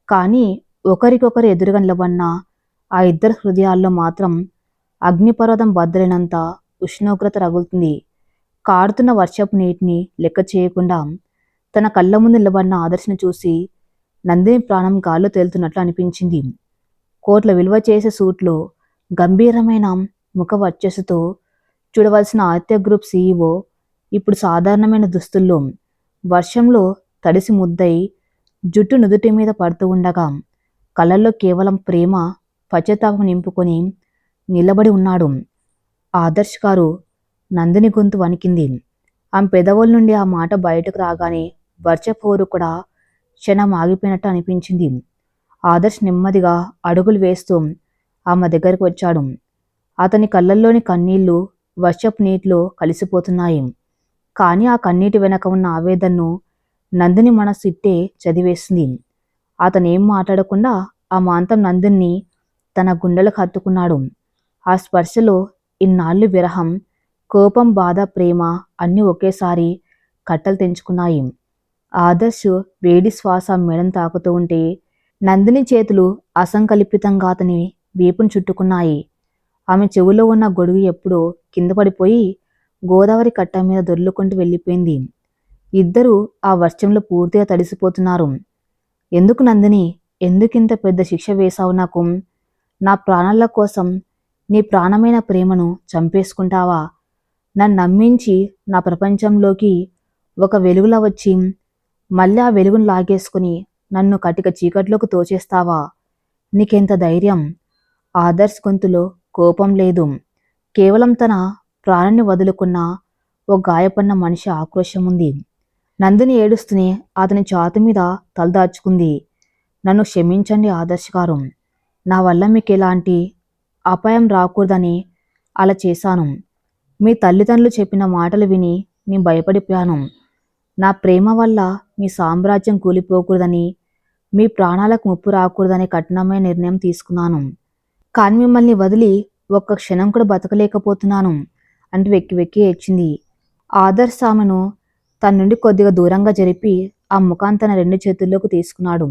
కానీ ఒకరికొకరు ఎదురుగా నిలబడిన ఆ ఇద్దరు హృదయాల్లో మాత్రం అగ్నిపర్వతం బద్దలినంత ఉష్ణోగ్రత రగులుతుంది. కారుతున్న వర్షపు నీటిని లెక్క చేయకుండా తన కళ్ళ ముందు నిలబడిన ఆదర్శను చూసి నందిని ప్రాణం గాల్లో తేలుతున్నట్లు అనిపించింది. కోట్ల విలువ చేసే సూట్లో గంభీరమైన ముఖ వర్చస్సుతో చూడవలసిన ఆదిత్య గ్రూప్ సీఈఓ ఇప్పుడు సాధారణమైన దుస్తుల్లో వర్షంలో తడిసి ముద్దై జుట్టు నుదుటి మీద పడుతూ ఉండగా కళ్ళల్లో కేవలం ప్రేమ పశ్చాత్తాపం నింపుకొని నిలబడి ఉన్నాడు. ఆదర్శ్ గారు, నందిని గొంతు వణికింది. ఆమె పెదవుల నుండి ఆ మాట బయటకు రాగానే వర్షపోరు కూడా క్షణం ఆగిపోయినట్టు అనిపించింది. ఆదర్శ్ నెమ్మదిగా అడుగులు వేస్తూ ఆమె దగ్గరికి వచ్చాడు. అతని కళ్ళల్లోని కన్నీళ్లు వర్షపు నీటిలో కలిసిపోతున్నాయి. కానీ ఆ కన్నీటి వెనక ఉన్న ఆవేదనను నందిని మనసు ఇట్టే చదివేసింది. అతనేం మాట్లాడకుండా ఆ మాంతం నందిని తన గుండెలకు హత్తుకున్నాడు. ఆ స్పర్శలో ఇన్నాళ్ళు విరహం, కోపం, బాధ, ప్రేమ అన్నీ ఒకేసారి కట్టలు తెంచుకున్నాయి. ఆదర్శ్ వేడి శ్వాస మెడను తాకుతూ ఉంటే నందిని చేతులు అసంకల్పితంగా అతని వీపును చుట్టుకున్నాయి. ఆమె చెవులో ఉన్న గొడుగు ఎప్పుడో కింద పడిపోయి గోదావరి కట్ట మీద దొర్లుకుంటూ వెళ్ళిపోయింది. ఇద్దరూ ఆ వర్షంలో పూర్తిగా తడిసిపోతున్నారు. ఎందుకు నందిని, ఎందుకింత పెద్ద శిక్ష వేశావు నాకు? నా ప్రాణాల కోసం నీ ప్రాణమైన ప్రేమను చంపేసుకుంటావా? నన్ను నమ్మించి నా ప్రపంచంలోకి ఒక వెలుగులా వచ్చి మళ్ళీ ఆ వెలుగును లాగేసుకుని నన్ను కటిక చీకట్లోకి తోచేస్తావా? నీకెంత ధైర్యం? ఆదర్శ్ గొంతులో కోపం లేదు, కేవలం తన ప్రాణాన్ని వదులుకున్న ఓ గాయపడిన మనిషి ఆక్రోశం ఉంది. నందిని ఏడుస్తూనే అతని ఛాతీ మీద తలదాచుకుంది. నన్ను క్షమించండి ఆదర్శ్ గారు. నా వల్ల మీకు ఎలాంటి అపాయం రాకూడదని అలా చేశాను. మీ తల్లిదండ్రులు చెప్పిన మాటలు విని నేను భయపడిపోయాను. నా ప్రేమ వల్ల మీ సామ్రాజ్యం కూలిపోకూడదని, మీ ప్రాణాలకు ముప్పు రాకూడదనే కఠినమైన నిర్ణయం తీసుకున్నాను. కానీ మిమ్మల్ని వదిలి ఒక్క క్షణం కూడా బతకలేకపోతున్నాను అంటూ వెక్కి వెక్కి ఏడ్చింది. ఆదర్శ్ ఆమెను తన నుండి కొద్దిగా దూరంగా జరిపి ఆ ముఖాన్ని తన 2 చేతుల్లోకి తీసుకున్నాడు.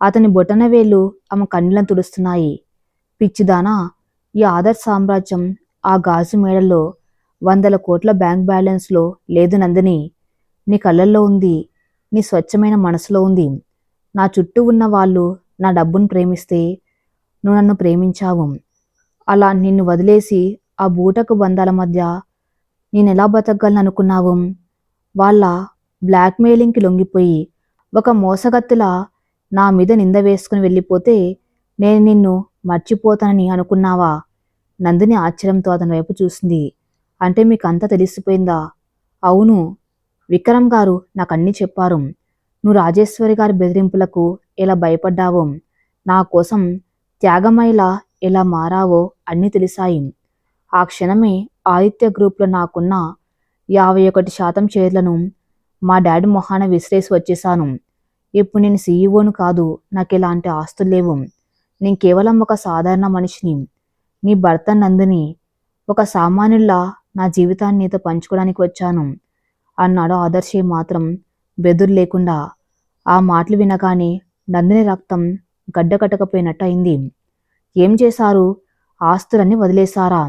అతని బొటన వేళ్లు ఆమె కన్నీళ్లను తుడుస్తున్నాయి. పిచ్చిదానా, ఈ ఆదర్శ్ సామ్రాజ్యం ఆ గాజు మేడల్లో 100 కోట్ల బ్యాంక్ బ్యాలెన్స్లో లేదు నందిని. నీ కళ్ళల్లో ఉంది, నీ స్వచ్ఛమైన మనసులో ఉంది. నా చుట్టూ ఉన్న వాళ్ళు నా డబ్బును ప్రేమిస్తే నువ్వు నన్ను ప్రేమించావు. అలా నిన్ను వదిలేసి ఆ బూటకు బంధాల మధ్య నేనెలా బతకగలను అనుకున్నావు? వాళ్ళ బ్లాక్మెయిలింగ్కి లొంగిపోయి ఒక మోసగత్తిలా నా మీద నింద వేసుకుని వెళ్ళిపోతే నేను నిన్ను మర్చిపోతానని అనుకున్నావా? నందిని ఆశ్చర్యంతో అతని వైపు చూసింది. అంటే మీకు అంతా తెలిసిపోయిందా? అవును, విక్రమ్ గారు నాకన్నీ చెప్పారు. నువ్వు రాజేశ్వరి గారి బెదిరింపులకు ఎలా భయపడ్డావో, నా కోసం త్యాగమయిలా ఎలా మారావో అన్నీ తెలిసాయి. ఆ క్షణమే ఆదిత్య గ్రూప్లో నాకున్న 51% షేర్లను మా డాడీ మొహాన విసిరేసి వచ్చేశాను. ఇప్పుడు నేను సీఈఓను కాదు, నాకు ఎలాంటి ఆస్తులు లేవు. నేను కేవలం ఒక సాధారణ మనిషిని, నీ భర్త నందిని. ఒక సామాన్యుల్లా నా జీవితాన్ని నీతో పంచుకోవడానికి వచ్చాను అన్నాడు ఆదర్శ్ మాత్రం బెదురు లేకుండా. ఆ మాటలు వినగానే నందిని రక్తం గడ్డకట్టకపోయినట్టు అయింది. ఏం చేశారు? ఆస్తులన్నీ వదిలేశారా?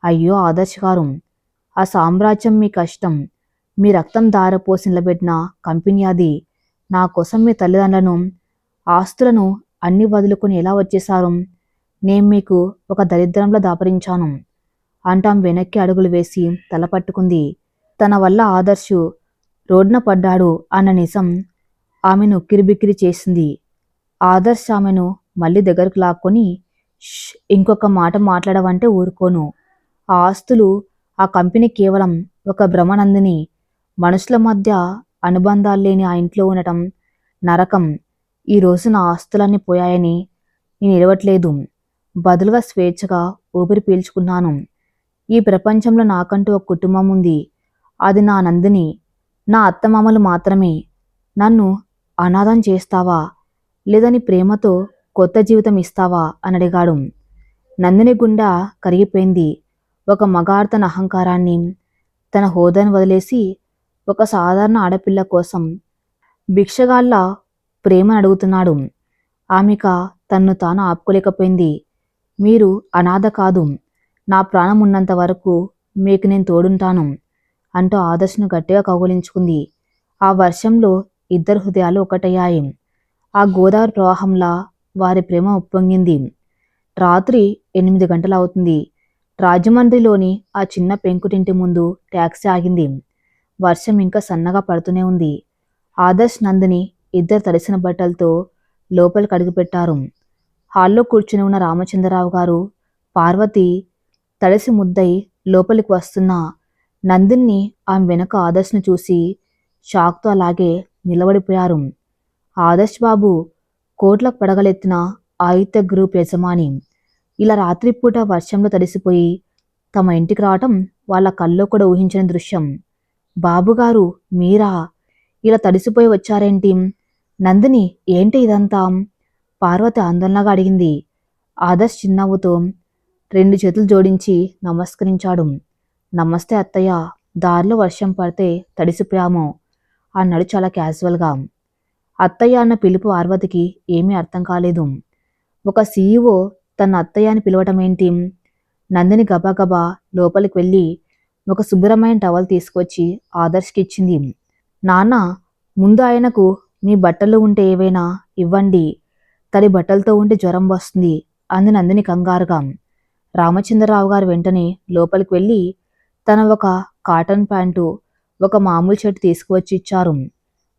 అయ్యో ఆదర్శ్ గారు, ఆ సామ్రాజ్యం మీ కష్టం, మీ రక్తం ధారపోసి నిలబెట్టిన కంపెనీ అది. నా కోసం మీ తల్లిదండ్రులను, ఆస్తులను అన్ని వదులుకొని ఎలా వచ్చేశారు? నేను మీకు ఒక దరిద్రంలో దాపరించాను అంటాం వెనక్కి అడుగులు వేసి తల పట్టుకుంది. తన వల్ల ఆదర్శ్ రోడ్డున పడ్డాడు అన్న నిజం ఆమెను ఉక్కిరిబిక్కిరి చేసింది. ఆదర్శ్ ఆమెను మళ్ళీ దగ్గరకు లాక్కొని, ఇంకొక మాట మాట్లాడవంటే ఊరుకోను. ఆ ఆస్తులు, ఆ కంపెనీ కేవలం ఒక భ్రమ నందిని. మనుషుల మధ్య అనుబంధాలు లేని ఆ ఇంట్లో ఉండటం నరకం. ఈరోజు నా ఆస్తులన్నీ పోయాయని నేను ఏడవట్లేదు, బదులుగా స్వేచ్ఛగా ఊపిరి పీల్చుకున్నాను. ఈ ప్రపంచంలో నాకంటూ ఒక కుటుంబం ఉంది, అది నా నందిని. నా అత్తమామలు మాత్రమే. నన్ను అనాథం చేస్తావా, లేదని ప్రేమతో కొత్త జీవితం ఇస్తావా అని అడిగాడు. నందిని గుండె కరిగిపోయింది. ఒక మగాడు తన అహంకారాన్ని, తన హోదాను వదిలేసి ఒక సాధారణ ఆడపిల్ల కోసం భిక్షగాళ్ళ ప్రేమను అడుగుతున్నాడు. ఆమెక తన్ను తాను ఆపుకోలేకపోయింది. మీరు అనాథ కాదు, నా ప్రాణం ఉన్నంత వరకు మీకు నేను తోడుంటాను అంటూ ఆదర్శను గట్టిగా కౌగిలించుకుంది. ఆ వర్షంలో ఇద్దరు హృదయాలు ఒకటయ్యాయి. ఆ గోదావరి ప్రవాహంలా వారి ప్రేమ ఉప్పొంగింది. రాత్రి 8 గంటలవుతుంది. రాజమండ్రిలోని ఆ చిన్న పెంకుటింటి ముందు టాక్సీ ఆగింది. వర్షం ఇంకా సన్నగా పడుతూనే ఉంది. ఆదర్శ్, నందిని ఇద్దరు తడిసిన బట్టలతో లోపలికి అడుగుపెట్టారు. హాల్లో కూర్చుని ఉన్న రామచంద్రరావు గారు, పార్వతి తడిసి ముద్దై లోపలికి వస్తున్న నందిని ఆమె వెనక ఆదర్శ్ను చూసి షాక్తో అలాగే నిలబడిపోయారు. ఆదర్శ్ బాబు కోట్లకు పడగలెత్తిన ఆదిత్య గ్రూప్ యజమాని ఇలా రాత్రిపూట వర్షంలో తడిసిపోయి తమ ఇంటికి రావటం వాళ్ళ కల్లో కూడా ఊహించని దృశ్యం. బాబుగారు మీరా? ఇలా తడిసిపోయి వచ్చారేంటి? నందిని ఏంటి ఇదంతా? పార్వతి ఆందోళనగా అడిగింది. ఆదర్శ్ చిరునవ్వుతో 2 చేతులు జోడించి నమస్కరించాడు. నమస్తే అత్తయ్య, దారిలో వర్షం పడితే తడిసిపోయాము అన్నాడు చాలా క్యాజువల్గా. అత్తయ్య అన్న పిలుపు పార్వతికి ఏమీ అర్థం కాలేదు. ఒక సీఈఓ తన అత్తయ్య అని పిలవటం ఏంటి? నందిని గబగబా లోపలికి వెళ్ళి ఒక శుభ్రమైన టవల్ తీసుకొచ్చి ఆదర్శ్కి ఇచ్చింది. నాన్న, ముందు ఆయనకు మీ బట్టలు ఉంటే ఏవైనా ఇవ్వండి, తడి బట్టలతో ఉంటే జ్వరం వస్తుంది అంది నందిని కంగారుగా. రామచంద్రరావు గారు వెంటనే లోపలికి వెళ్ళి తన ఒక కాటన్ ప్యాంటు, ఒక మామూలు షర్ట్ తీసుకువచ్చి ఇచ్చారు.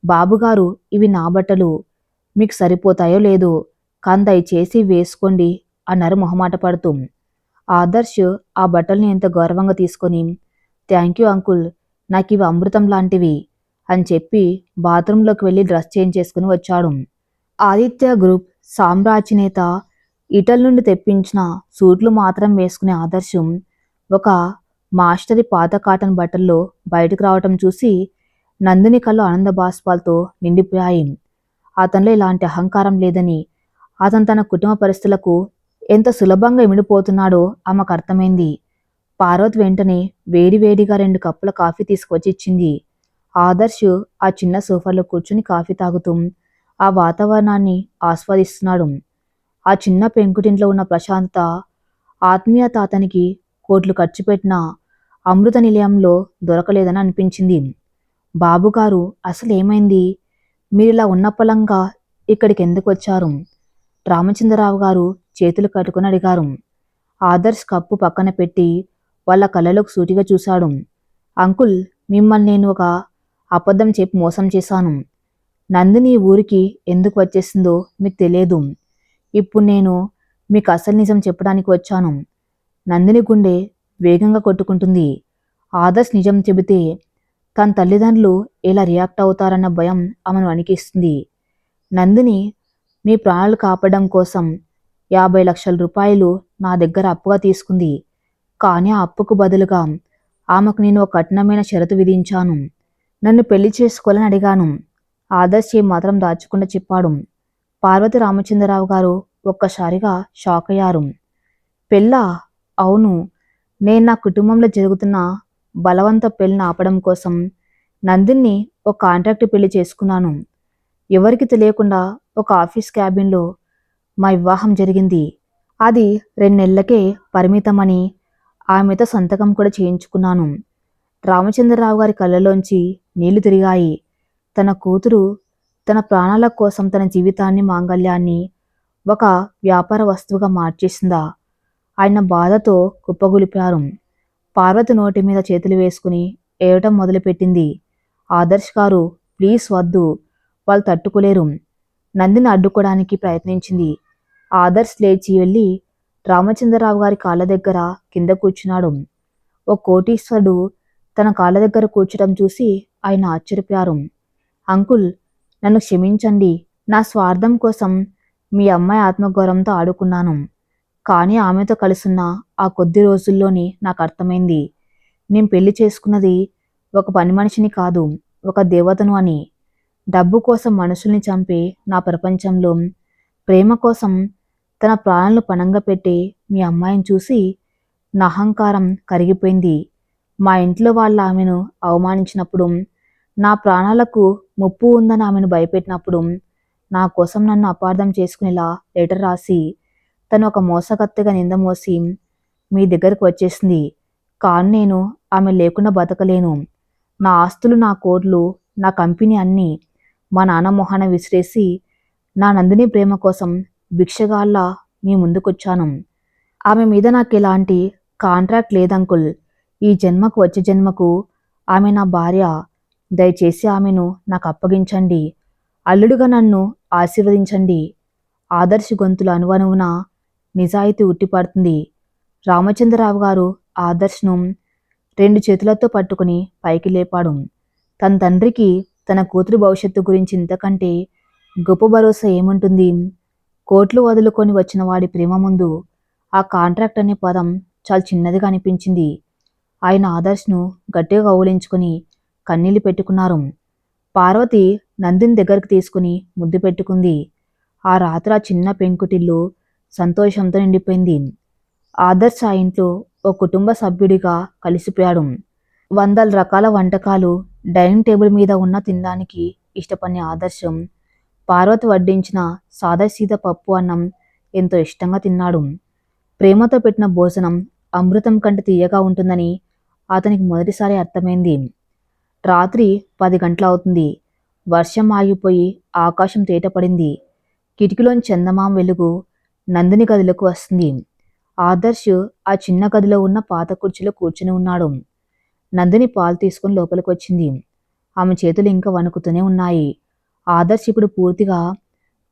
బాబుగారు, ఇవి నా బట్టలు, మీకు సరిపోతాయో లేదో కానీ దయచేసి వేసుకోండి అన్నారు మొహమాట పడుతూ. ఆదర్శ్ ఆ బట్టల్ని ఎంత గౌరవంగా తీసుకొని, థ్యాంక్ యూ అంకుల్, నాకు ఇవి అమృతం లాంటివి అని చెప్పి బాత్రూంలోకి వెళ్ళి డ్రెస్ చేంజ్ చేసుకుని వచ్చాడు. ఆదిత్య గ్రూప్ సామ్రాజ్యనేత ఇటల్ నుండి తెప్పించిన సూట్లు మాత్రం వేసుకునే ఆదర్శం ఒక మాస్టరీ పాత కాటన్ బట్టల్లో బయటకు రావటం చూసి నందిని కళ్ళు ఆనంద బాష్పాలతో నిండిపోయాయి. అతనిలో ఇలాంటి అహంకారం లేదని, అతను తన కుటుంబ పరిస్థితులకు ఎంత సులభంగా ఇమిడిపోతున్నాడో ఆమెకు అర్థమైంది. పార్వతి వెంటనే వేడివేడిగా 2 కప్పుల కాఫీ తీసుకొచ్చి ఇచ్చింది. ఆదర్శ్ ఆ చిన్న సోఫాలో కూర్చుని కాఫీ తాగుతూ ఆ వాతావరణాన్ని ఆస్వాదిస్తున్నాడు. ఆ చిన్న పెంకుటింట్లో ఉన్న ప్రశాంతత, ఆత్మీయత అతనికి కోట్లు ఖర్చు పెట్టిన అమృత నిలయంలో దొరకలేదని అనిపించింది. బాబుగారు, అసలు ఏమైంది? మీరిలా ఉన్నపలంగా ఇక్కడికి ఎందుకు వచ్చారు? రామచంద్రరావు గారు చేతులు కట్టుకుని అడిగారు. ఆదర్శ్ కప్పు పక్కన పెట్టి వాళ్ళ కళ్ళలోకి సూటిగా చూశాడు. అంకుల్, మిమ్మల్ని నేను ఒక అబద్ధం చెప్పి మోసం చేశాను. నందిని ఊరికి ఎందుకు వచ్చేసిందో మీకు తెలియదు. ఇప్పుడు నేను మీకు అసలు నిజం చెప్పడానికి వచ్చాను. నందిని గుండె వేగంగా కొట్టుకుంటుంది. ఆదర్శ్ నిజం చెబితే తన తల్లిదండ్రులు ఎలా రియాక్ట్ అవుతారన్న భయం ఆమెను వణికిస్తుంది. నందిని మీ ప్రాణాలు కాపాడడం కోసం 50 లక్షల రూపాయలు నా దగ్గర అప్పుగా తీసుకుంది. కానీ ఆ అప్పుకు బదులుగా ఆమెకు నేను ఒక కఠినమైన షరతు విధించాను. నన్ను పెళ్లి చేసుకోవాలని అడిగాను. ఆదర్శ్ మాత్రం దాచకుండా చెప్పాడు. పార్వతి, రామచంద్రరావు గారు ఒక్కసారిగా షాక్ అయ్యారు. పెళ్ళా? అవును. నేను నా కుటుంబంలో జరుగుతున్న బలవంత పెళ్లిని ఆపడం కోసం నందిని ఒక కాంట్రాక్ట్ పెళ్లి చేసుకున్నాను. ఎవరికి తెలియకుండా ఒక ఆఫీస్ క్యాబిన్లో మా వివాహం జరిగింది. అది 2 నెలలకే పరిమితమని ఆమెతో సంతకం కూడా చేయించుకున్నాను. రామచంద్రరావు గారి కళ్ళలోంచి నీళ్లు తిరిగాయి. తన కూతురు తన ప్రాణాల కోసం తన జీవితాన్ని, మాంగళ్యాన్ని ఒక వ్యాపార వస్తువుగా మార్చేసిందా? ఆయన బాధతో కుప్పగొలిపారు. పార్వతి నోటి మీద చేతులు వేసుకుని ఏడటం మొదలుపెట్టింది. ఆదర్శ్ గారు, ప్లీజ్ వద్దు, వాళ్ళు తట్టుకోలేరు. నందిని అడ్డుకోవడానికి ప్రయత్నించింది. ఆదర్శ్ లేచి వెళ్ళి రామచంద్రరావు గారి కాళ్ళ దగ్గర కింద కూర్చున్నాడు. ఓ కోటీశ్వరుడు తన కాళ్ళ దగ్గర కూర్చోటం చూసి ఆయన ఆశ్చర్యపోయారు. అంకుల్, నన్ను క్షమించండి. నా స్వార్థం కోసం మీ అమ్మాయి ఆత్మగౌరవంతో ఆడుకున్నాను. కానీ ఆమెతో కలిసున్న ఆ కొద్ది రోజుల్లోనే నాకు అర్థమైంది, నేను పెళ్లి చేసుకున్నది ఒక పని మనిషిని కాదు, ఒక దేవతను అని. డబ్బు కోసం మనుషుల్ని చంపే నా ప్రపంచంలో ప్రేమ కోసం తన ప్రాణాలను పణంగా పెట్టే మీ అమ్మాయిని చూసి నా అహంకారం కరిగిపోయింది. మా ఇంట్లో వాళ్ళు ఆమెను అవమానించినప్పుడు, నా ప్రాణాలకు ముప్పు ఉందని ఆమెను భయపెట్టినప్పుడు, నా కోసం నన్ను అపార్థం చేసుకునేలా లెటర్ రాసి తను ఒక మోసకత్తెగా నింద మోసి మీ దగ్గరకు వచ్చేసింది. కానీ నేను ఆమె లేకుండా బతకలేను. నా ఆస్తులు, నా కోట్లు నా కంపెనీ అన్నీ మా నాన్న మొహాన విసిరేసి నా నందిని ప్రేమ కోసం భిక్షగాళ్ళ మీ ముందుకొచ్చాను. ఆమె మీద నాకు ఎలాంటి కాంట్రాక్ట్ లేదంకుల్. ఈ జన్మకు వచ్చే జన్మకు ఆమె నా భార్య. దయచేసి ఆమెను నాకు అప్పగించండి. అల్లుడుగా నన్ను ఆశీర్వదించండి. ఆదర్శ్ గొంతుల అణువణువున నిజాయితీ ఉట్టిపడుతుంది. రామచంద్రరావు గారు ఆదర్శ్ను 2 చేతులతో పట్టుకుని పైకి లేపాడు. తన తండ్రికి తన కూతురు భవిష్యత్తు గురించి ఇంతకంటే గొప్ప భరోసా ఏముంటుంది? కోట్లు వదులుకొని వచ్చిన వాడి ప్రేమ ముందు ఆ కాంట్రాక్ట్ అనే పదం చాలా చిన్నదిగా అనిపించింది. ఆయన ఆదర్శ్ను గట్టిగా కౌగిలించుకొని కన్నీళ్లు పెట్టుకున్నారు. పార్వతి నందిని దగ్గరకు తీసుకుని ముద్దు పెట్టుకుంది. ఆ రాత్రి ఆ చిన్న పెంకుటిల్లు సంతోషంతో నిండిపోయింది. ఆదర్శ్ ఆ ఇంట్లో ఓ కుటుంబ సభ్యుడిగా కలిసిపోయాడు. వందల రకాల వంటకాలు డైనింగ్ టేబుల్ మీద ఉన్న తినడానికి ఇష్టపడిన ఆదర్శం పార్వతి వడ్డించిన సాదాసీదా పప్పు అన్నం ఎంతో ఇష్టంగా తిన్నాడు. ప్రేమతో పెట్టిన భోజనం అమృతం కంటే తీయగా ఉంటుందని అతనికి మొదటిసారి అర్థమైంది. రాత్రి 10 గంటలవుతుంది. వర్షం ఆగిపోయి ఆకాశం తేటపడింది. కిటికీలోని చందమామ వెలుగు నందిని గదిలోకి వస్తుంది. ఆదర్శ్ ఆ చిన్న గదిలో ఉన్న పాత కుర్చీలో కూర్చుని ఉన్నాడు. నందిని పాలు తీసుకుని లోపలికి వచ్చింది. ఆమె చేతులు ఇంకా వణుకుతూనే ఉన్నాయి. ఆదర్శ్ ఇప్పుడు పూర్తిగా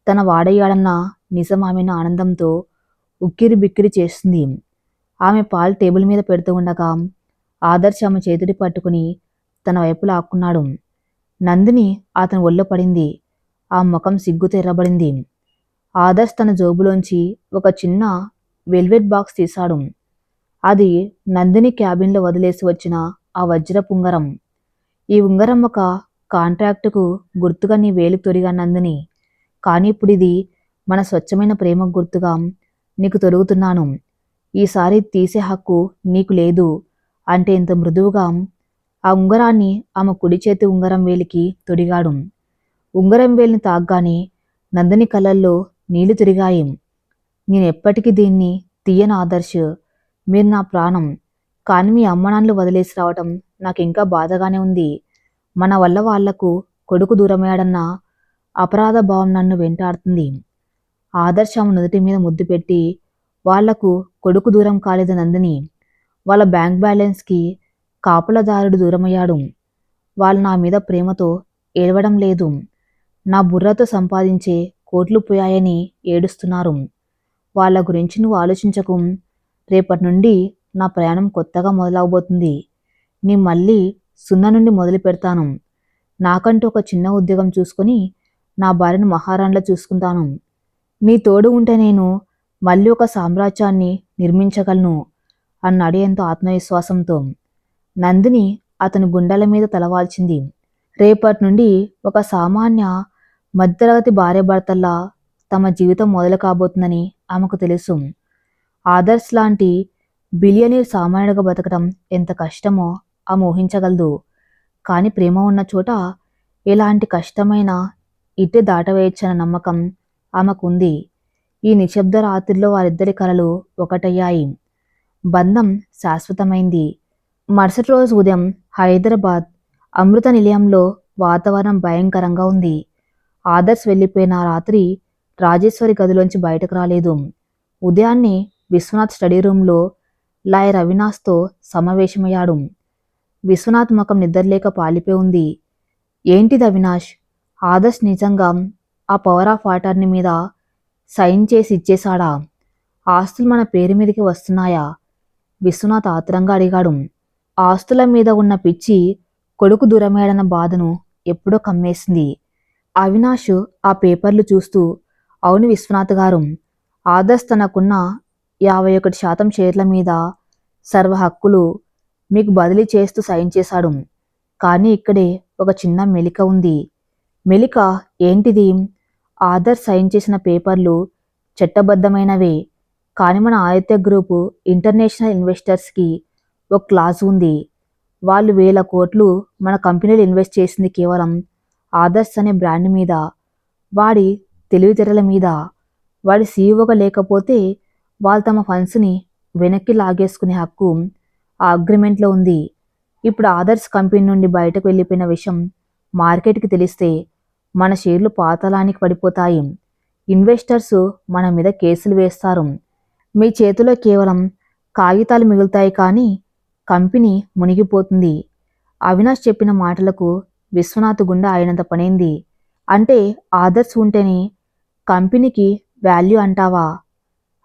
తన వాడయ్యాడన్న నిజం ఆమెను ఆనందంతో ఉక్కిరి బిక్కిరి చేస్తుంది. ఆమె పాలు టేబుల్ మీద పెడుతూ ఉండగా ఆదర్శ్ ఆమె చేతిని పట్టుకుని తన వైపు లాక్కున్నాడు. నందిని అతని ఒళ్ళో పడింది. ఆ ముఖం సిగ్గుతో ఎర్రబడింది. ఆదర్శ్ తన జోబులోంచి ఒక చిన్న వెల్వెట్ బాక్స్ తీశాడు. అది నందిని క్యాబిన్లో వదిలేసి వచ్చిన ఆ వజ్రపు ఉంగరం. ఈ ఉంగరం ఒక కాంట్రాక్టుకు గుర్తుగా నీ వేలికి తొడిగా నందిని. కానీ ఇప్పుడు ఇది మన స్వచ్ఛమైన ప్రేమకు గుర్తుగా నీకు తొడుగుతున్నాను. ఈసారి తీసే హక్కు నీకు లేదు అంటే ఇంత మృదువుగా ఆ ఉంగరాన్ని ఆమె కుడి చేతి ఉంగరం వేలికి తొడిగాడు. ఉంగరం వేలిని తాగ్గానే నందిని కళ్ళల్లో నీళ్లు తిరిగాయి. నేను ఎప్పటికీ దీన్ని తీయను ఆదర్శ్. మీరు నా ప్రాణం. కానీ మీ అమ్మనాన్నలు వదిలేసి రావటం నాకు ఇంకా బాధగానే ఉంది. మన వల్ల వాళ్లకు కొడుకు దూరమయ్యాడన్న అపరాధ భావం నన్ను వెంటాడుతుంది. ఆదర్శ్ ఆమె నుదుటి మీద ముద్దు పెట్టి, వాళ్లకు కొడుకు దూరం కాలేదు నందిని. వాళ్ళ బ్యాంక్ బ్యాలెన్స్కి కాపులదారుడు దూరమయ్యాడు. వాళ్ళు నా మీద ప్రేమతో ఏడవడం లేదు. నా బుర్రతో సంపాదించే కోట్లు పోయాయని ఏడుస్తున్నారు. వాళ్ళ గురించి నువ్వు ఆలోచించకు. రేపటి నుండి నా ప్రయాణం కొత్తగా మొదలవబోతుంది. నీ మళ్ళీ 0 నుండి మొదలు పెడతాను. నాకంటూ ఒక చిన్న ఉద్యోగం చూసుకొని నా భార్యను మహారాణిలా చూసుకుంటాను. నీ తోడు ఉంటే నేను మళ్ళీ ఒక సామ్రాజ్యాన్ని నిర్మించగలను అన్నాడు ఎంతో ఆత్మవిశ్వాసంతో. నందిని అతని గుండెల మీద తలవాల్చింది. రేపటి నుండి ఒక సామాన్య మధ్యతరగతి భార్యాభర్తల్లా తమ జీవితం మొదలు కాబోతుందని ఆమెకు తెలుసు. ఆదర్శ్ లాంటి బిలియనీర్ సామాన్యుడిగా బతకడం ఎంత కష్టమో ఆమె ఊహించగలదు. కానీ ప్రేమ ఉన్న చోట ఎలాంటి కష్టమైన ఇట్టే దాటవేయచ్చన్న నమ్మకం ఆమెకుంది. ఈ నిశ్శబ్ద రాత్రిలో వారిద్దరి కలలు ఒకటయ్యాయి. బంధం శాశ్వతమైంది. మరుసటి రోజు ఉదయం హైదరాబాద్ అమృత నిలయంలో వాతావరణం భయంకరంగా ఉంది. ఆదర్శ్ వెళ్ళిపోయిన రాత్రి రాజేశ్వరి గదిలోంచి బయటకు రాలేదు. ఉదయాన్నే విశ్వనాథ్ స్టడీ రూమ్లో లాయర్ అవినాష్తో సమావేశమయ్యాడు. విశ్వనాథ్ ముఖం నిద్రలేక పాలిపోయి ఉంది. ఏంటిది అవినాష్? ఆదర్శ్ నిజంగా ఆ పవర్ ఆఫ్ అటార్నీ మీద సైన్ చేసి ఇచ్చేశాడా? ఆస్తులు మన పేరు మీదకి వస్తున్నాయా? విశ్వనాథ్ ఆత్రంగా అడిగాడు. ఆస్తుల మీద ఉన్న పిచ్చి కొడుకు దూరమయ్యాడన్న బాధను ఎప్పుడో కమ్మేసింది. అవినాష్ ఆ పేపర్లు చూస్తూ, అవును విశ్వనాథ్ గారు, ఆదర్శ్ తనకున్న 51% షేర్ల మీద సర్వ హక్కులు మీకు బదిలీ చేస్తూ సైన్ చేశాడు. కానీ ఇక్కడే ఒక చిన్న మెలిక ఉంది. మెలిక ఏంటిది? ఆదర్శ్ సైన్ చేసిన పేపర్లు చట్టబద్ధమైనవే. కానీ మన ఆదిత్య గ్రూపు ఇంటర్నేషనల్ ఇన్వెస్టర్స్కి ఒక క్లాజ్ ఉంది. వాళ్ళు 1000 కోట్లు మన కంపెనీలో ఇన్వెస్ట్ చేసింది కేవలం ఆదర్శ్ అనే బ్రాండ్ మీద, వాడి తెలివితేటల మీద. వాడి సీఈఓగా లేకపోతే వాళ్ళు తమ ఫండ్స్ని వెనక్కి లాగేసుకునే హక్కు ఆ అగ్రిమెంట్లో ఉంది. ఇప్పుడు ఆదర్శ్ కంపెనీ నుండి బయటకు వెళ్ళిపోయిన విషయం మార్కెట్కి తెలిస్తే మన షేర్లు పాతాళానికి పడిపోతాయి. ఇన్వెస్టర్స్ మన మీద కేసులు వేస్తారు. మీ చేతిలో కేవలం కాగితాలు మిగులుతాయి, కానీ కంపెనీ మునిగిపోతుంది. అవినాష్ చెప్పిన మాటలకు విశ్వనాథ్ గుండె అయినంత పనైంది. అంటే ఆదర్శ్ ఉంటేనే కంపెనీకి వాల్యూ అంటావా?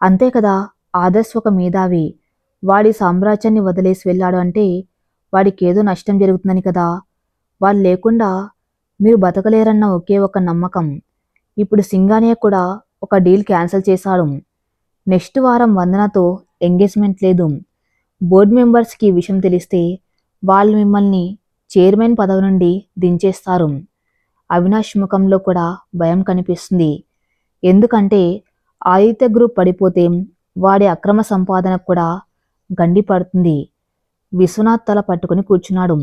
అంతే కదా. ఆదర్శ్ ఒక మేధావి. వాడి సామ్రాజ్యాన్ని వదిలేసి వెళ్ళాడు అంటే వాడికేదో నష్టం జరుగుతుందని కదా. వాళ్ళు లేకుండా మీరు బతకలేరన్న ఒకే ఒక నమ్మకం. ఇప్పుడు సింగానియా కూడా ఒక డీల్ క్యాన్సిల్ చేశాడు. నెక్స్ట్ వారం వందనతో ఎంగేజ్మెంట్ లేదు. బోర్డు మెంబర్స్కి ఈ విషయం తెలిస్తే వాళ్ళు మిమ్మల్ని చైర్మన్ పదవి నుండి దించేస్తారు. అవినాష్ ముఖంలో కూడా భయం కనిపిస్తుంది. ఎందుకంటే ఆదిత్య గ్రూప్ పడిపోతే వాడి అక్రమ సంపాదన కూడా గండి పడుతుంది. విశ్వనాథ్ తల పట్టుకుని కూర్చున్నాడు.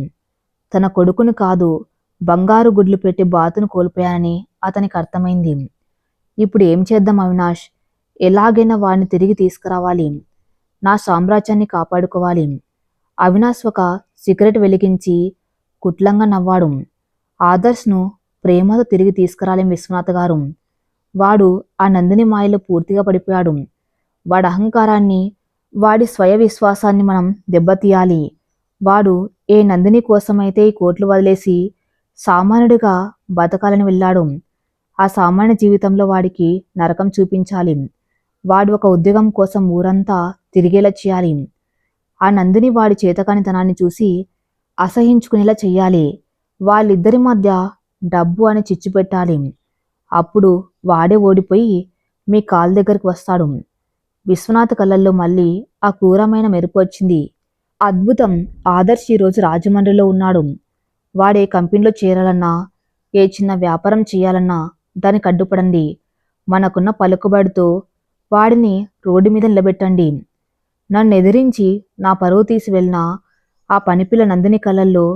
తన కొడుకుని కాదు, బంగారు గుడ్లు పెట్టి బాతును కోల్పోయానని అతనికి అర్థమైంది. ఇప్పుడు ఏం చేద్దాం అవినాష్? ఎలాగైనా వాడిని తిరిగి తీసుకురావాలి. నా సామ్రాజ్యాన్ని కాపాడుకోవాలి. అవినాష్ ఒక సిగరెట్ వెలిగించి కుట్లంగా నవ్వాడు. ఆదర్శ్ను ప్రేమతో తిరిగి తీసుకురాలేం విశ్వనాథ్ గారు. వాడు ఆ నందిని మాయలో పూర్తిగా పడిపోయాడు. వాడి అహంకారాన్ని, వాడి స్వయ విశ్వాసాన్ని మనం దెబ్బతీయాలి. వాడు ఏ నందిని కోసమైతే ఈ కోట్లు వదిలేసి సామాన్యుడిగా బతకాలని వెళ్ళాడు, ఆ సామాన్య జీవితంలో వాడికి నరకం చూపించాలి. వాడు ఒక ఉద్యోగం కోసం ఊరంతా తిరిగేలా చేయాలి. ఆ నందిని వాడి చేతకానితనాన్ని చూసి అసహించుకునేలా చెయ్యాలి. వాళ్ళిద్దరి మధ్య డబ్బు అని చిచ్చు పెట్టాలి. అప్పుడు వాడే ఓడిపోయి మీ కాళ్ళ దగ్గరికి వస్తాడు. విశ్వనాథ్ కళ్ళల్లో మళ్ళీ ఆ క్రూరమైన మెరుపు వచ్చింది. అద్భుతం. ఆదర్శ్ ఈరోజు రాజమండ్రిలో ఉన్నాడు. వాడే కంపెనీలో చేరాలన్నా, ఏ చిన్న వ్యాపారం చేయాలన్నా దానికి అడ్డుపడండి. మనకున్న పలుకుబడితో వాడిని రోడ్డు మీద నిలబెట్టండి. నన్ను ఎదిరించి నా పరువు తీసి వెళ్ళిన ఆ పనిపిల్ల నందిని కళ్ళల్లో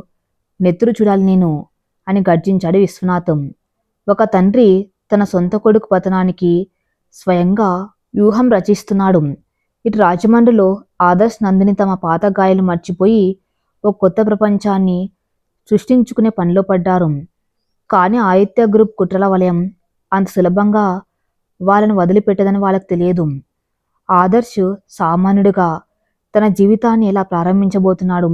నెత్తురు చూడాలి నేను అని గర్జించాడు విశ్వనాథం. ఒక తండ్రి తన సొంత కొడుకు పతనానికి స్వయంగా వ్యూహం రచిస్తున్నాడు. ఇటు రాజమండ్రిలో ఆదర్శ్ నందిని తమ పాత గాయాలు మర్చిపోయి ఒక కొత్త ప్రపంచాన్ని సృష్టించుకునే పనిలో పడ్డారు. కానీ ఆదిత్య గ్రూప్ కుట్రల వలయం అంత సులభంగా వాళ్ళని వదిలిపెట్టదని వాళ్ళకి తెలియదు. ఆదర్శ్ సామాన్యుడిగా తన జీవితాన్ని ఎలా ప్రారంభించబోతున్నాడు?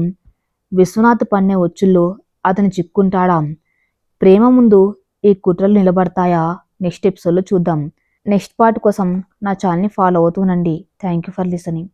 విశ్వనాథ్ పన్నే ఒచ్చుల్లో అతను చిక్కుంటాడా? ప్రేమ ముందు ఈ కుట్రలు నిలబడతాయా? నెక్స్ట్ ఎపిసోడ్లో చూద్దాం. నెక్స్ట్ పార్ట్ కోసం నా ఛానల్ని ఫాలో అవుతూనండి. Thank you for listening.